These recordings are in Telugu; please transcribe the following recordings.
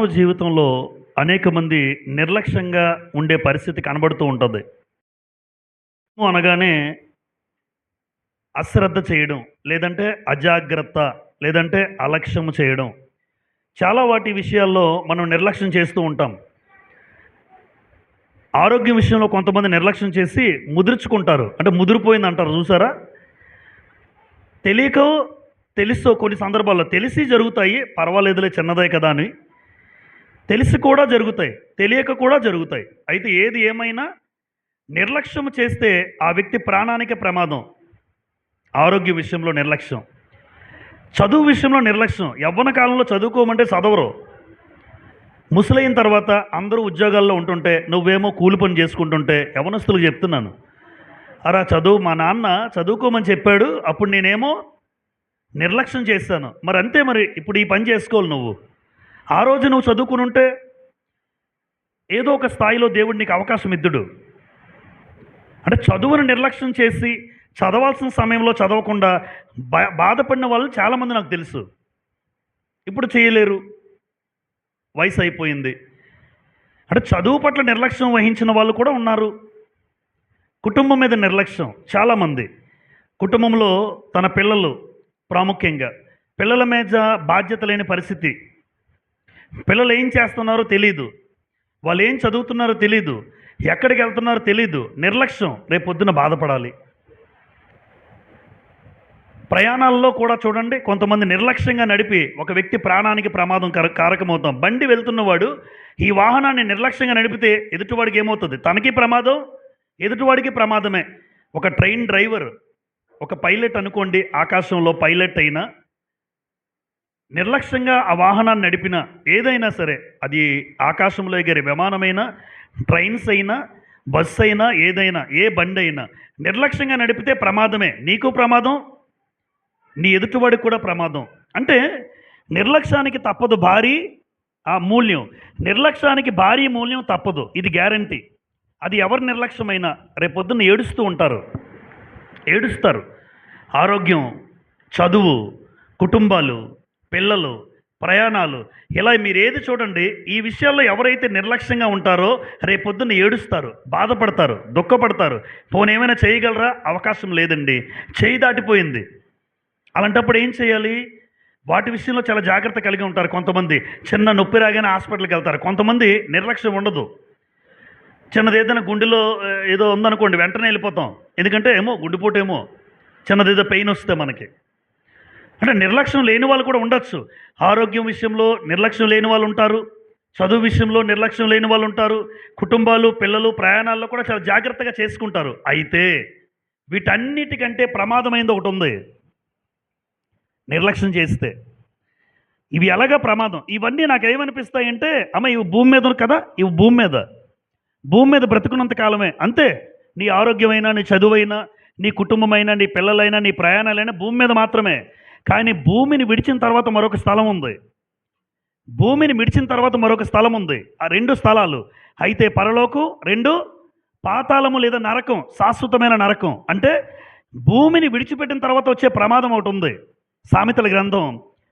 మానవ జీవితంలో అనేక మంది నిర్లక్ష్యంగా ఉండే పరిస్థితి కనబడుతూ ఉంటుంది. అనగానే అశ్రద్ధ చేయడం, లేదంటే అజాగ్రత్త, లేదంటే అలక్ష్యం చేయడం. చాలా వాటి విషయాల్లో మనం నిర్లక్ష్యం చేస్తూ ఉంటాం. ఆరోగ్యం విషయంలో కొంతమంది నిర్లక్ష్యం చేసి ముదుర్చుకుంటారు. అంటే ముదిరిపోయిందంటారు చూసారా? తెలియకో తెలుసో కొన్ని సందర్భాల్లో తెలిసి జరుగుతాయి, పర్వాలేదులే చిన్నదే కదా అని. తెలిసి కూడా జరుగుతాయి, తెలియక కూడా జరుగుతాయి. అయితే ఏది ఏమైనా నిర్లక్ష్యం చేస్తే ఆ వ్యక్తి ప్రాణానికి ప్రమాదం. ఆరోగ్య విషయంలో నిర్లక్ష్యం, చదువు విషయంలో నిర్లక్ష్యం. యవ్వన కాలంలో చదువుకోమంటే చదవరు. ముసలైన తర్వాత అందరూ ఉద్యోగాల్లో ఉంటుంటే నువ్వేమో కూలి పని చేసుకుంటుంటే యవనస్తులకు చెప్తున్నాను, అరా చదువు, మా నాన్న చదువుకోమని చెప్పాడు, అప్పుడు నేనేమో నిర్లక్ష్యం చేశాను. మరి అంతే, మరి ఇప్పుడు ఈ పని చేసుకోవాలి నువ్వు. ఆ రోజు నువ్వు చదువుకుని ఉంటే ఏదో ఒక స్థాయిలో దేవుడు నీకు అవకాశం ఇద్దుడు. అంటే చదువును నిర్లక్ష్యం చేసి చదవాల్సిన సమయంలో చదవకుండా బాధపడిన వాళ్ళు చాలామంది నాకు తెలుసు. ఇప్పుడు చేయలేరు, వయసు అయిపోయింది. అంటే చదువు పట్ల నిర్లక్ష్యం వహించిన వాళ్ళు కూడా ఉన్నారు. కుటుంబం మీద నిర్లక్ష్యం చాలామంది. కుటుంబంలో తన పిల్లలు ప్రాముఖ్యంగా, పిల్లల మీద బాధ్యత లేని పరిస్థితి. పిల్లలు ఏం చేస్తున్నారో తెలీదు, వాళ్ళు ఏం చదువుతున్నారో తెలీదు, ఎక్కడికి వెళ్తున్నారో తెలీదు. నిర్లక్ష్యం, రేపొద్దున బాధపడాలి. ప్రయాణాల్లో కూడా చూడండి, కొంతమంది నిర్లక్ష్యంగా నడిపి ఒక వ్యక్తి ప్రాణానికి ప్రమాదం కారకమవుతాం. బండి వెళ్తున్నవాడు ఈ వాహనాన్ని నిర్లక్ష్యంగా నడిపితే ఎదుటివాడికి ఏమవుతుంది? తనకి ప్రమాదం, ఎదుటివాడికి ప్రమాదమే. ఒక ట్రైన్ డ్రైవర్, ఒక పైలట్ అనుకోండి, ఆకాశంలో పైలట్ అయినా నిర్లక్ష్యంగా ఆ వాహనాన్ని నడిపినా, ఏదైనా సరే, అది ఆకాశంలో ఎగిరే విమానమైనా, ట్రైన్స్ అయినా, బస్సు అయినా, ఏదైనా, ఏ బండి అయినా నిర్లక్ష్యంగా నడిపితే ప్రమాదమే. నీకు ప్రమాదం, నీ ఎదుటివాడికి కూడా ప్రమాదం. అంటే నిర్లక్ష్యానికి తప్పదు భారీ ఆ మూల్యం, నిర్లక్ష్యానికి భారీ మూల్యం తప్పదు, ఇది గ్యారంటీ. అది ఎవరి నిర్లక్ష్యమైనా రేపొద్దున్న ఏడుస్తారు. ఆరోగ్యం, చదువు, కుటుంబాలు, పిల్లలు, ప్రయాణాలు, ఇలా మీరు ఏది చూడండి, ఈ విషయాల్లో ఎవరైతే నిర్లక్ష్యంగా ఉంటారో రేపొద్దున్న ఏడుస్తారు, బాధపడతారు, దుఃఖపడతారు. పోనేమైనా చేయగలరా? అవకాశం లేదండి, చేయి దాటిపోయింది. అలాంటప్పుడు ఏం చేయాలి? వాటి విషయంలో చాలా జాగ్రత్త కలిగి ఉంటారు. కొంతమంది చిన్న నొప్పి రాగానే హాస్పిటల్కి వెళ్తారు. కొంతమంది నిర్లక్ష్యం ఉండదు. చిన్నది ఏదైనా గుండెలో ఏదో ఉందనుకోండి, వెంటనే వెళ్ళిపోతాం. ఎందుకంటే ఏమో గుండెపోటు, ఏమో చిన్నదేదో పెయిన్ వస్తే మనకి. అంటే నిర్లక్ష్యం లేని వాళ్ళు కూడా ఉండొచ్చు. ఆరోగ్యం విషయంలో నిర్లక్ష్యం లేని వాళ్ళు ఉంటారు, చదువు విషయంలో నిర్లక్ష్యం లేని వాళ్ళు ఉంటారు, కుటుంబాలు, పిల్లలు, ప్రయాణాల్లో కూడా చాలా జాగ్రత్తగా చేసుకుంటారు. అయితే వీటన్నిటికంటే ప్రమాదమైంది ఒకటి ఉంది, నిర్లక్ష్యం చేస్తే. ఇవి ఎలాగా ప్రమాదం? ఇవన్నీ నాకు ఏమనిపిస్తాయంటే, అమ్మ ఇవి భూమి మీద కదా, ఇవి భూమి మీద బ్రతుకున్నంత కాలమే అంతే. నీ ఆరోగ్యమైనా, నీ చదువైనా, నీ కుటుంబమైనా, నీ పిల్లలైనా, నీ ప్రయాణాలైనా భూమి మీద మాత్రమే. కానీ భూమిని విడిచిన తర్వాత మరొక స్థలం ఉంది. భూమిని విడిచిన తర్వాత మరొక స్థలం ఉంది. ఆ రెండు స్థలాలు అయితే పరలోకం, రెండు పాతాళము లేదా నరకం, శాశ్వతమైన నరకం. అంటే భూమిని విడిచిపెట్టిన తర్వాత వచ్చే ప్రమాదం ఒకటి ఉంది. సామెతల గ్రంథం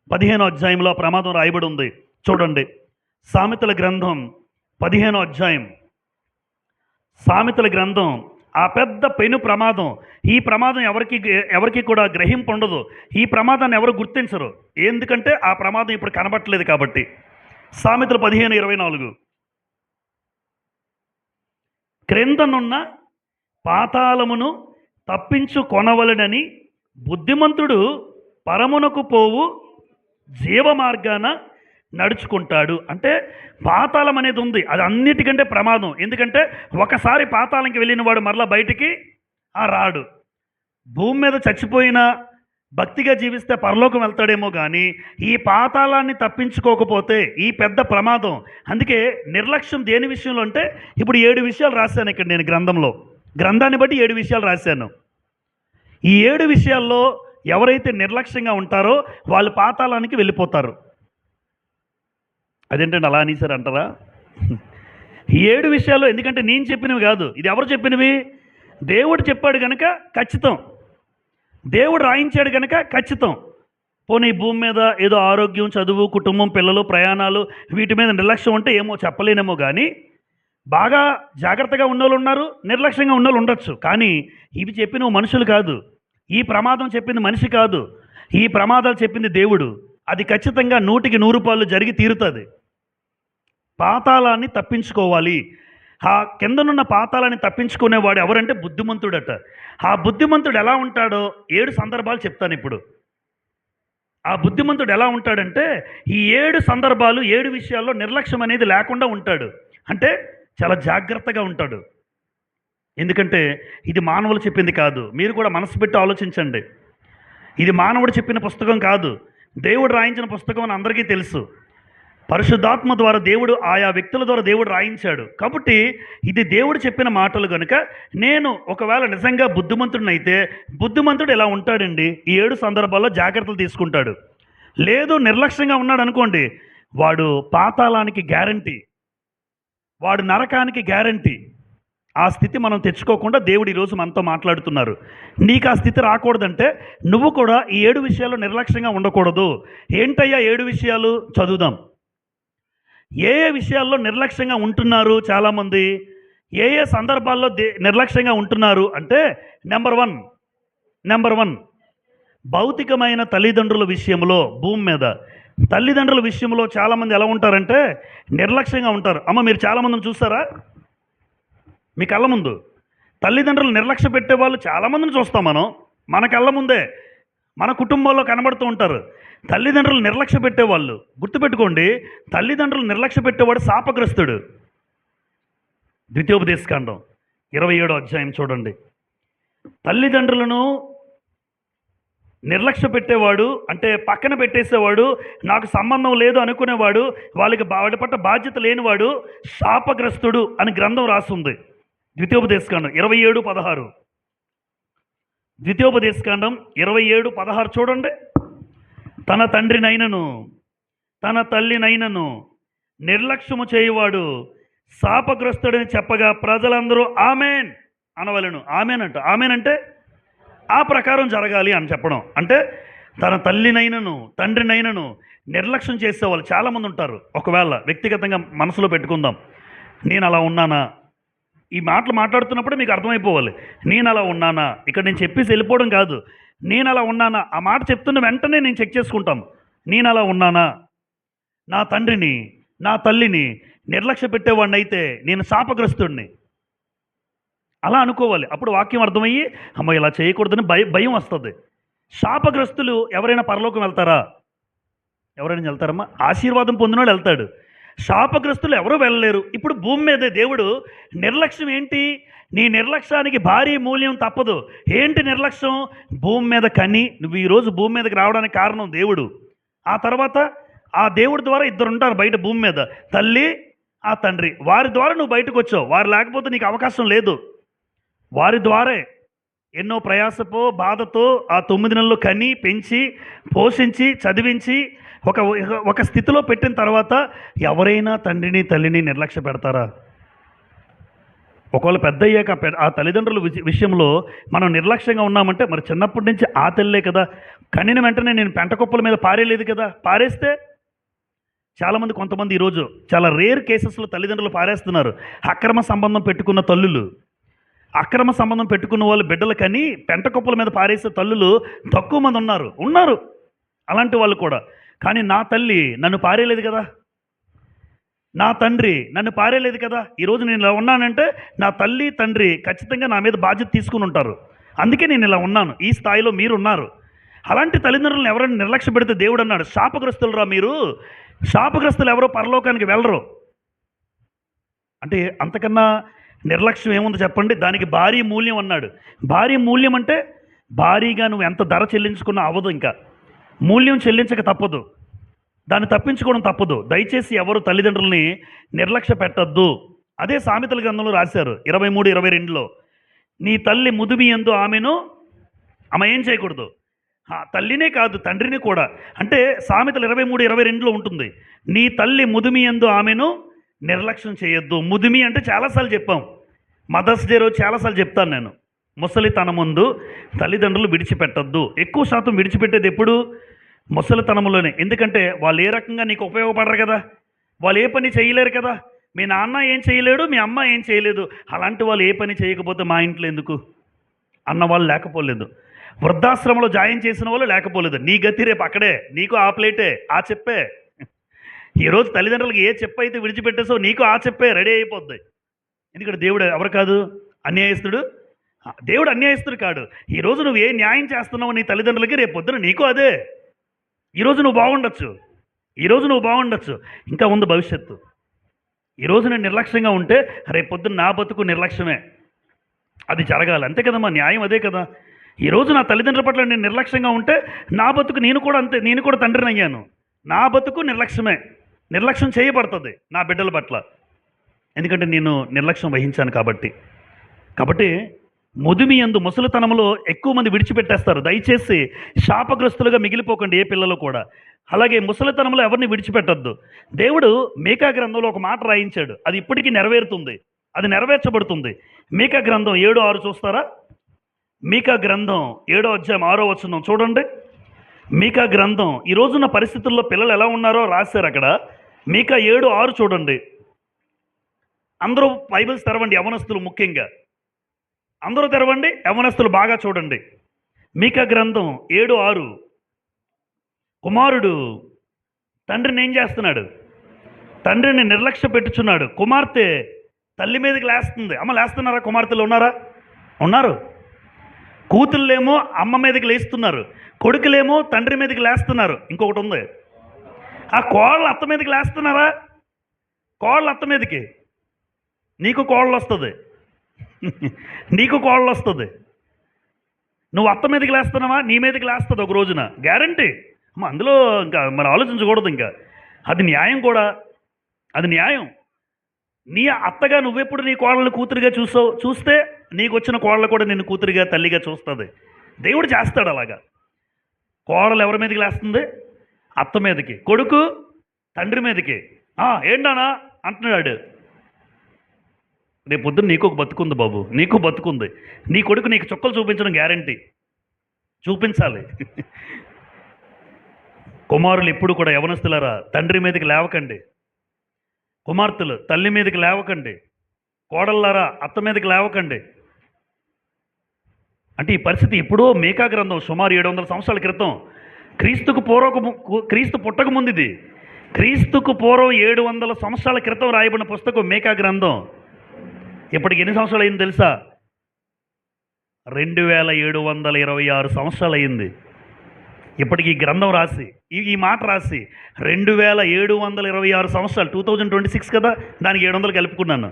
15వ అధ్యాయంలో ప్రమాదం రాయబడి ఉంది. చూడండి, సామెతల గ్రంథం 15వ అధ్యాయం. సామెతల గ్రంథం, ఆ పెద్ద పెను ప్రమాదం. ఈ ప్రమాదం ఎవరికి కూడా గ్రహింపు ఉండదు. ఈ ప్రమాదాన్ని ఎవరు గుర్తించరు, ఎందుకంటే ఆ ప్రమాదం ఇప్పుడు కనబట్టలేదు కాబట్టి. సామెతలు 15:24, క్రిందనున్న పాతాళమును తప్పించు కొనవలెనని బుద్ధిమంతుడు పరమునకు పోవు జీవ మార్గాన నడుచుకుంటాడు. అంటే పాతాళం అనేది ఉంది, అది అన్నిటికంటే ప్రమాదం. ఎందుకంటే ఒకసారి పాతాళంకి వెళ్ళిన వాడు మరలా బయటికి రాడు. భూమి మీద చచ్చిపోయినా భక్తిగా జీవిస్తే పరలోకం వెళ్తాడేమో కానీ ఈ పాతాళాన్ని తప్పించుకోకపోతే ఈ పెద్ద ప్రమాదం. అందుకే నిర్లక్ష్యం దేని విషయంలో అంటే, ఇప్పుడు 7 విషయాలు రాశాను ఇక్కడ నేను గ్రంథాన్ని బట్టి 7 విషయాలు రాశాను. ఈ 7 విషయాల్లో ఎవరైతే నిర్లక్ష్యంగా ఉంటారో వాళ్ళు పాతాళానికి వెళ్ళిపోతారు. అదేంటంటే అలా అనేసారు అంటారా? ఈ 7 విషయాలు, ఎందుకంటే నేను చెప్పినవి కాదు, ఇది ఎవరు చెప్పినవి? దేవుడు చెప్పాడు కనుక ఖచ్చితం, దేవుడు రాయించాడు కనుక ఖచ్చితం. పోనీ ఈ భూమి మీద ఏదో ఆరోగ్యం, చదువు, కుటుంబం, పిల్లలు, ప్రయాణాలు వీటి మీద నిర్లక్ష్యం ఉంటే ఏమో చెప్పలేనేమో కానీ బాగా జాగ్రత్తగా ఉన్నోళ్ళు ఉన్నారు, నిర్లక్ష్యంగా ఉన్నోళ్ళు ఉండొచ్చు. కానీ ఇవి చెప్పిన మనుషులు కాదు, ఈ ప్రమాదం చెప్పింది మనిషి కాదు, ఈ ప్రమాదాలు చెప్పింది దేవుడు. అది ఖచ్చితంగా 100% జరిగి తీరుతుంది. పాతాళాన్ని తప్పించుకోవాలి. ఆ కిందనున్న పాతాళాన్ని తప్పించుకునేవాడు ఎవరంటే బుద్ధిమంతుడట. ఆ బుద్ధిమంతుడు ఎలా ఉంటాడో 7 సందర్భాలు చెప్తాను ఇప్పుడు. ఆ బుద్ధిమంతుడు ఎలా ఉంటాడంటే ఈ 7 సందర్భాలు 7 విషయాల్లో నిర్లక్ష్యం అనేది లేకుండా ఉంటాడు. అంటే చాలా జాగ్రత్తగా ఉంటాడు. ఎందుకంటే ఇది మానవులు చెప్పింది కాదు. మీరు కూడా మనసు పెట్టి ఆలోచించండి. ఇది మానవుడు చెప్పిన పుస్తకం కాదు, దేవుడు రాయించిన పుస్తకం అని అందరికీ తెలుసు. పరిశుద్ధాత్మ ద్వారా దేవుడు ఆయా వ్యక్తుల ద్వారా దేవుడు రాయించాడు. కాబట్టి ఇది దేవుడు చెప్పిన మాటలు కనుక నేను ఒకవేళ నిజంగా బుద్ధిమంతుడినైతే బుద్ధిమంతుడు ఎలా ఉంటాడండి? ఈ 7 సందర్భాల్లో జాగ్రత్తలు తీసుకుంటాడు. లేదు నిర్లక్ష్యంగా ఉన్నాడు అనుకోండి, వాడు పాతాళానికి గ్యారంటీ, వాడు నరకానికి గ్యారంటీ. ఆ స్థితి మనం తెచ్చుకోకుండా దేవుడు ఈరోజు మనతో మాట్లాడుతున్నారు. నీకు ఆ స్థితి రాకూడదంటే నువ్వు కూడా ఈ 7 విషయాలు నిర్లక్ష్యంగా ఉండకూడదు. ఏంటయ్యా 7 విషయాలు? చదువుదాం. ఏ ఏ విషయాల్లో నిర్లక్ష్యంగా ఉంటున్నారు చాలామంది, ఏ ఏ సందర్భాల్లో నిర్లక్ష్యంగా ఉంటున్నారు అంటే నెంబర్ వన్ భౌతికమైన తల్లిదండ్రుల విషయంలో, భూమి మీద తల్లిదండ్రుల విషయంలో చాలామంది ఎలా ఉంటారంటే నిర్లక్ష్యంగా ఉంటారు. అమ్మ మీరు చాలామందిని చూస్తారా? మీ కళ్ళ ముందు తల్లిదండ్రులు నిర్లక్ష్య పెట్టే వాళ్ళు చాలామందిని చూస్తాం మనం. మన కళ్ళ ముందే మన కుటుంబాల్లో కనబడుతూ ఉంటారు తల్లిదండ్రులు నిర్లక్ష్య పెట్టేవాళ్ళు. గుర్తుపెట్టుకోండి, తల్లిదండ్రులు నిర్లక్ష్య పెట్టేవాడు శాపగ్రస్తుడు. ద్వితీయోపదేశకాండం 27వ అధ్యాయం చూడండి. తల్లిదండ్రులను నిర్లక్ష్య పెట్టేవాడు అంటే పక్కన పెట్టేసేవాడు, నాకు సంబంధం లేదు అనుకునేవాడు, వాడి పట్ల బాధ్యత లేనివాడు శాపగ్రస్తుడు అని గ్రంథం రాస్తుంది. ద్వితీయోపదేశకాండం 27:16. ద్వితీయోపదేశకాండం 27:16 చూడండి. తన తండ్రినైనను తన తల్లినైనను నిర్లక్ష్యము చేయువాడు శాపగ్రస్తుడని చెప్పగా ప్రజలందరూ ఆమెన్ అనవలెను. ఆమెన్ అంటే ఆ ప్రకారం జరగాలి అని చెప్పడం. అంటే తన తల్లినైనను తండ్రినైనను నిర్లక్ష్యం చేసేవాళ్ళు చాలామంది ఉంటారు. ఒకవేళ వ్యక్తిగతంగా మనసులో పెట్టుకుందాం, నేను అలా ఉన్నానా? ఈ మాటలు మాట్లాడుతున్నప్పుడే మీకు అర్థమైపోవాలి, నేను అలా ఉన్నానా? ఇక్కడ నేను చెప్పేసి వెళ్ళిపోవడం కాదు, నేను అలా ఉన్నానా? ఆ మాట చెప్తున్న వెంటనే నేను చెక్ చేసుకుంటాం. నేను అలా ఉన్నానా? నా తండ్రిని నా తల్లిని నిర్లక్ష్య పెట్టేవాడిని అయితే నేను శాపగ్రస్తుడిని అలా అనుకోవాలి. అప్పుడు వాక్యం అర్థమయ్యి అమ్మ ఇలా చేయకూడదని భయం వస్తుంది. శాపగ్రస్తులు ఎవరైనా పరలోకం వెళ్తారా? ఎవరైనా వెళ్తారమ్మా? ఆశీర్వాదం పొందినోడు వెళ్తాడు. శాపగ్రస్తులు ఎవరూ వెళ్ళలేరు. ఇప్పుడు భూమి మీదే దేవుడు నిర్లక్ష్యం ఏంటి? నీ నిర్లక్ష్యానికి భారీ మూల్యం తప్పదు. ఏంటి నిర్లక్ష్యం? భూమి మీద కని నువ్వు ఈరోజు భూమి మీదకి రావడానికి కారణం దేవుడు. ఆ తర్వాత ఆ దేవుడి ద్వారా 2 ఉంటారు బయట భూమి మీద, తల్లి ఆ తండ్రి. వారి ద్వారా నువ్వు బయటకు వచ్చావు. వారు లేకపోతే నీకు అవకాశం లేదు. వారి ద్వారే ఎన్నో ప్రయాసతో బాధతో ఆ 9 నెలలు కని పెంచి పోషించి చదివించి ఒక స్థితిలో పెట్టిన తర్వాత ఎవరైనా తండ్రిని తల్లిని నిర్లక్ష్య పెడతారా? ఒకవేళ పెద్ద అయ్యాక ఆ తల్లిదండ్రుల విషయంలో మనం నిర్లక్ష్యంగా ఉన్నామంటే మరి చిన్నప్పటి నుంచి ఆ తల్లే కదా, కనిన వెంటనే నేను పెంటకుప్పల మీద పారేయలేదు కదా. పారేస్తే చాలామంది కొంతమంది ఈరోజు చాలా రేర్ కేసెస్లో తల్లిదండ్రులు పారేస్తున్నారు. అక్రమ సంబంధం పెట్టుకున్న తల్లులు, అక్రమ సంబంధం పెట్టుకున్న వాళ్ళు బిడ్డలు కని పెంటకుప్పల మీద పారేసే తల్లులు తక్కువ మంది ఉన్నారు అలాంటి వాళ్ళు కూడా. కానీ నా తల్లి నన్ను పారేయలేదు కదా, నా తండ్రి నన్ను పారేయలేదు కదా. ఈరోజు నేను ఇలా ఉన్నానంటే నా తల్లి తండ్రి ఖచ్చితంగా నా మీద బాధ్యత తీసుకుని ఉంటారు. అందుకే నేను ఇలా ఉన్నాను, ఈ స్థాయిలో మీరు ఉన్నారు. అలాంటి తల్లిదండ్రులను ఎవరైనా నిర్లక్ష్య పెడితే దేవుడు అన్నాడు, శాపగ్రస్తులురా మీరు, శాపగ్రస్తులు ఎవరో పరలోకానికి వెళ్ళరు. అంటే అంతకన్నా నిర్లక్ష్యం ఏముంది చెప్పండి? దానికి భారీ మూల్యం అన్నాడు. భారీ మూల్యం అంటే భారీగా నువ్వు ఎంత ధర చెల్లించుకున్నా అవ్వదు, ఇంకా మూల్యం చెల్లించక తప్పదు, దాన్ని తప్పించుకోవడం తప్పదు. దయచేసి ఎవరు తల్లిదండ్రుల్ని నిర్లక్ష్య పెట్టద్దు. అదే సామెతల గ్రంథంలో రాశారు 23:22లో, నీ తల్లి ముదిమి యందు ఆమెను ఆమె ఏం చేయకూడదు, తల్లినే కాదు తండ్రిని కూడా. అంటే సామెతలు 23:22లో ఉంటుంది, నీ తల్లి ముదిమి యందు ఆమెను నిర్లక్ష్యం చేయొద్దు. ముదిమి అంటే చాలాసార్లు చెప్పాం, మదర్స్ డే రోజు చాలాసార్లు చెప్తాను నేను. ముసలి తన ముందు తల్లిదండ్రులు విడిచిపెట్టద్దు. ఎక్కువ శాతం విడిచిపెట్టేది ఎప్పుడు? ముసలితనంలోనే. ఎందుకంటే వాళ్ళు ఏ రకంగా నీకు ఉపయోగపడరు కదా, వాళ్ళు ఏ పని చేయలేరు కదా. మీ నాన్న ఏం చేయలేడు, మీ అమ్మ ఏం చేయలేదు. అలాంటి వాళ్ళు ఏ పని చేయకపోతే మా ఇంట్లో ఎందుకు అన్న వాళ్ళు లేకపోలేదు. వృద్ధాశ్రమంలో జాయిన్ చేసిన వాళ్ళు లేకపోలేదు. నీ గతి రేపు అక్కడే, నీకు ఆ ప్లేటే, ఆ చెప్పే. ఈరోజు తల్లిదండ్రులకి ఏ చెప్పు అయితే విడిచిపెట్టేసో నీకు ఆ చెప్పే రెడీ అయిపోద్ది. ఎందుకంటే దేవుడు ఎవరు కాదు అన్యాయస్తుడు. దేవుడు అన్యాయస్తుడు కాడు. ఈరోజు నువ్వు ఏ న్యాయం చేస్తున్నావు నీ తల్లిదండ్రులకి, రేపు పొద్దున నీకు అదే. ఈరోజు నువ్వు బాగుండొచ్చు, ఇంకా ఉంది భవిష్యత్తు. ఈరోజు నేను నిర్లక్ష్యంగా ఉంటే రేపు పొద్దున్న నా బతుకు నిర్లక్ష్యమే. అది జరగాలి, అంతే కదమ్మా, న్యాయం అదే కదా. ఈరోజు నా తల్లిదండ్రుల పట్ల నేను నిర్లక్ష్యంగా ఉంటే నా బతుకు నేను కూడా అంతే, నేను కూడా తండ్రిని అయ్యాను. నా బతుకు నిర్లక్ష్యమే, నిర్లక్ష్యం చేయబడుతుంది నా బిడ్డల పట్ల. ఎందుకంటే నేను నిర్లక్ష్యం వహించాను కాబట్టి ముదిమి యందు ముసలితనంలో ఎక్కువ మంది విడిచిపెట్టేస్తారు. దయచేసి శాపగ్రస్తులుగా మిగిలిపోకండి ఏ పిల్లలు కూడా. అలాగే ముసలితనంలో ఎవరిని విడిచిపెట్టద్దు. దేవుడు మీకా గ్రంథంలో ఒక మాట రాయించాడు, అది ఇప్పటికీ నెరవేరుతుంది, అది నెరవేర్చబడుతుంది. మీకా గ్రంథం 7:6 చూస్తారా? మీకా గ్రంథం 7:6 చూడండి. మీకా గ్రంథం ఈ రోజున్న పరిస్థితుల్లో పిల్లలు ఎలా ఉన్నారో రాశారు అక్కడ. మీకా 7:6 చూడండి. అందరూ బైబిల్స్ తెరవండి, యవనస్తులు ముఖ్యంగా అందరూ తెరవండి, యవనస్తులు బాగా చూడండి. మీకా గ్రంథం 7:6. కుమారుడు తండ్రిని ఏం చేస్తున్నాడు? తండ్రిని నిర్లక్ష్య పెట్టుచున్నాడు. కుమార్తె తల్లి మీదకి లేస్తుంది. అమ్మ లేస్తున్నారా? కుమార్తెలు ఉన్నారు. కూతుళ్ళేమో అమ్మ మీదకి లేస్తున్నారు, కొడుకులేమో తండ్రి మీదకి లేస్తున్నారు. ఇంకొకటి ఉంది, ఆ కోళ్ళ అత్త మీదకి లేస్తున్నారా? కోళ్ళ అత్త మీదకి నీకు కోళ్ళు వస్తుంది. నువ్వు అత్త మీదకి లేస్తున్నావా? నీ మీదకి లేస్తుంది ఒక రోజున, గ్యారంటీ. అందులో ఇంకా మనం ఆలోచించకూడదు. ఇంకా అది న్యాయం కూడా, అది న్యాయం. నీ అత్తగా నువ్వెప్పుడు నీ కోళ్ళని కూతురుగా చూస్తే నీకు వచ్చిన కోళ్ళ కూడా నిన్ను కూతురుగా తల్లిగా చూస్తుంది. దేవుడు చేస్తాడు అలాగా. కోడలు ఎవరి మీదకి లేస్తుంది? అత్త మీదకి. కొడుకు తండ్రి మీదకి. ఏంటానా అంటున్నాడు. రేపు పొద్దున్న నీకు ఒక బతుకుంది బాబు, నీకు బతుకుంది. నీ కొడుకు నీకు చుక్కలు చూపించడం గ్యారంటీ, చూపించాలి. కుమారులు ఎప్పుడు కూడా యవనస్తులారా తండ్రి మీదకి లేవకండి, కుమార్తెలు తల్లి మీదకి లేవకండి, కోడళ్ళారా అత్త మీదకి లేవకండి. అంటే ఈ పరిస్థితి ఎప్పుడో మీకా గ్రంథం సుమారు 700 సంవత్సరాల క్రితం, క్రీస్తు పుట్టక ముందు ఇది. క్రీస్తుకు పూర్వం 700 సంవత్సరాల క్రితం రాయబడిన పుస్తకం మీకా గ్రంథం. ఇప్పటికి ఎన్ని సంవత్సరాలు అయింది తెలుసా? 2726 సంవత్సరాలు అయింది ఇప్పటికి ఈ గ్రంథం రాసి, ఈ మాట రాసి. 2726 సంవత్సరాలు, 2026 కదా, దానికి 700 కలుపుకున్నాను.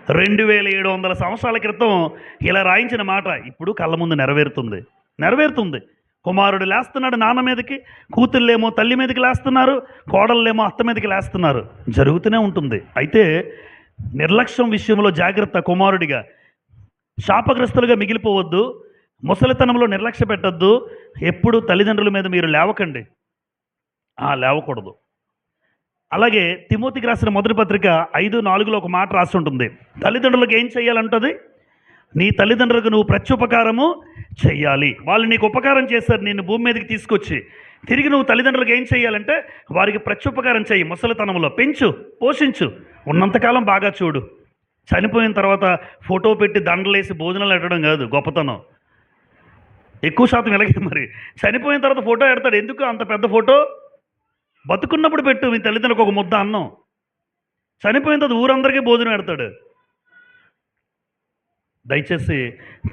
2700 సంవత్సరాల క్రితం ఇలా రాయించిన మాట ఇప్పుడు కళ్ళ ముందు నెరవేరుతుంది. కుమారుడు లేస్తున్నాడు నాన్న మీదకి, కూతుళ్ళేమో తల్లి మీదకి లేస్తున్నారు, కోడళ్ళేమో అత్త మీదకి లేస్తున్నారు. జరుగుతూనే ఉంటుంది. అయితే నిర్లక్ష్యం విషయంలో జాగ్రత్త. కుమారుడిగా శాపగ్రస్తులుగా మిగిలిపోవద్దు, ముసలితనంలో నిర్లక్ష్య పెట్టద్దు. ఎప్పుడు తల్లిదండ్రుల మీద మీరు లేవకండి, లేవకూడదు. అలాగే తిమోతికి రాసిన మొదటి పత్రిక 5:4 ఒక మాట రాసి ఉంటుంది. తల్లిదండ్రులకు ఏం చేయాలంటుంది? నీ తల్లిదండ్రులకు నువ్వు ప్రత్యుపకారము చెయ్యాలి. వాళ్ళు నీకు ఉపకారం చేశారు, నిన్ను భూమి మీదకి తీసుకొచ్చి. తిరిగి నువ్వు తల్లిదండ్రులకు ఏం చేయాలంటే వారికి ప్రత్యుపకారం చెయ్యి. ముసలితనంలో పెంచు, పోషించు. ఉన్నంతకాలం బాగా చూడు. చనిపోయిన తర్వాత ఫోటో పెట్టి దండలేసి భోజనాలు పెట్టడం కాదు గొప్పతనం. ఎక్కువ శాతం ఇలాగే. మరి చనిపోయిన తర్వాత ఫోటో పెడతాడు. ఎందుకు అంత పెద్ద ఫోటో? బతుకున్నప్పుడు పెట్టు మీ తల్లిదండ్రులకు ఒక ముద్ద అన్నం. చనిపోయిన తర్వాత ఊరందరికీ భోజనం పెడతాడు. దయచేసి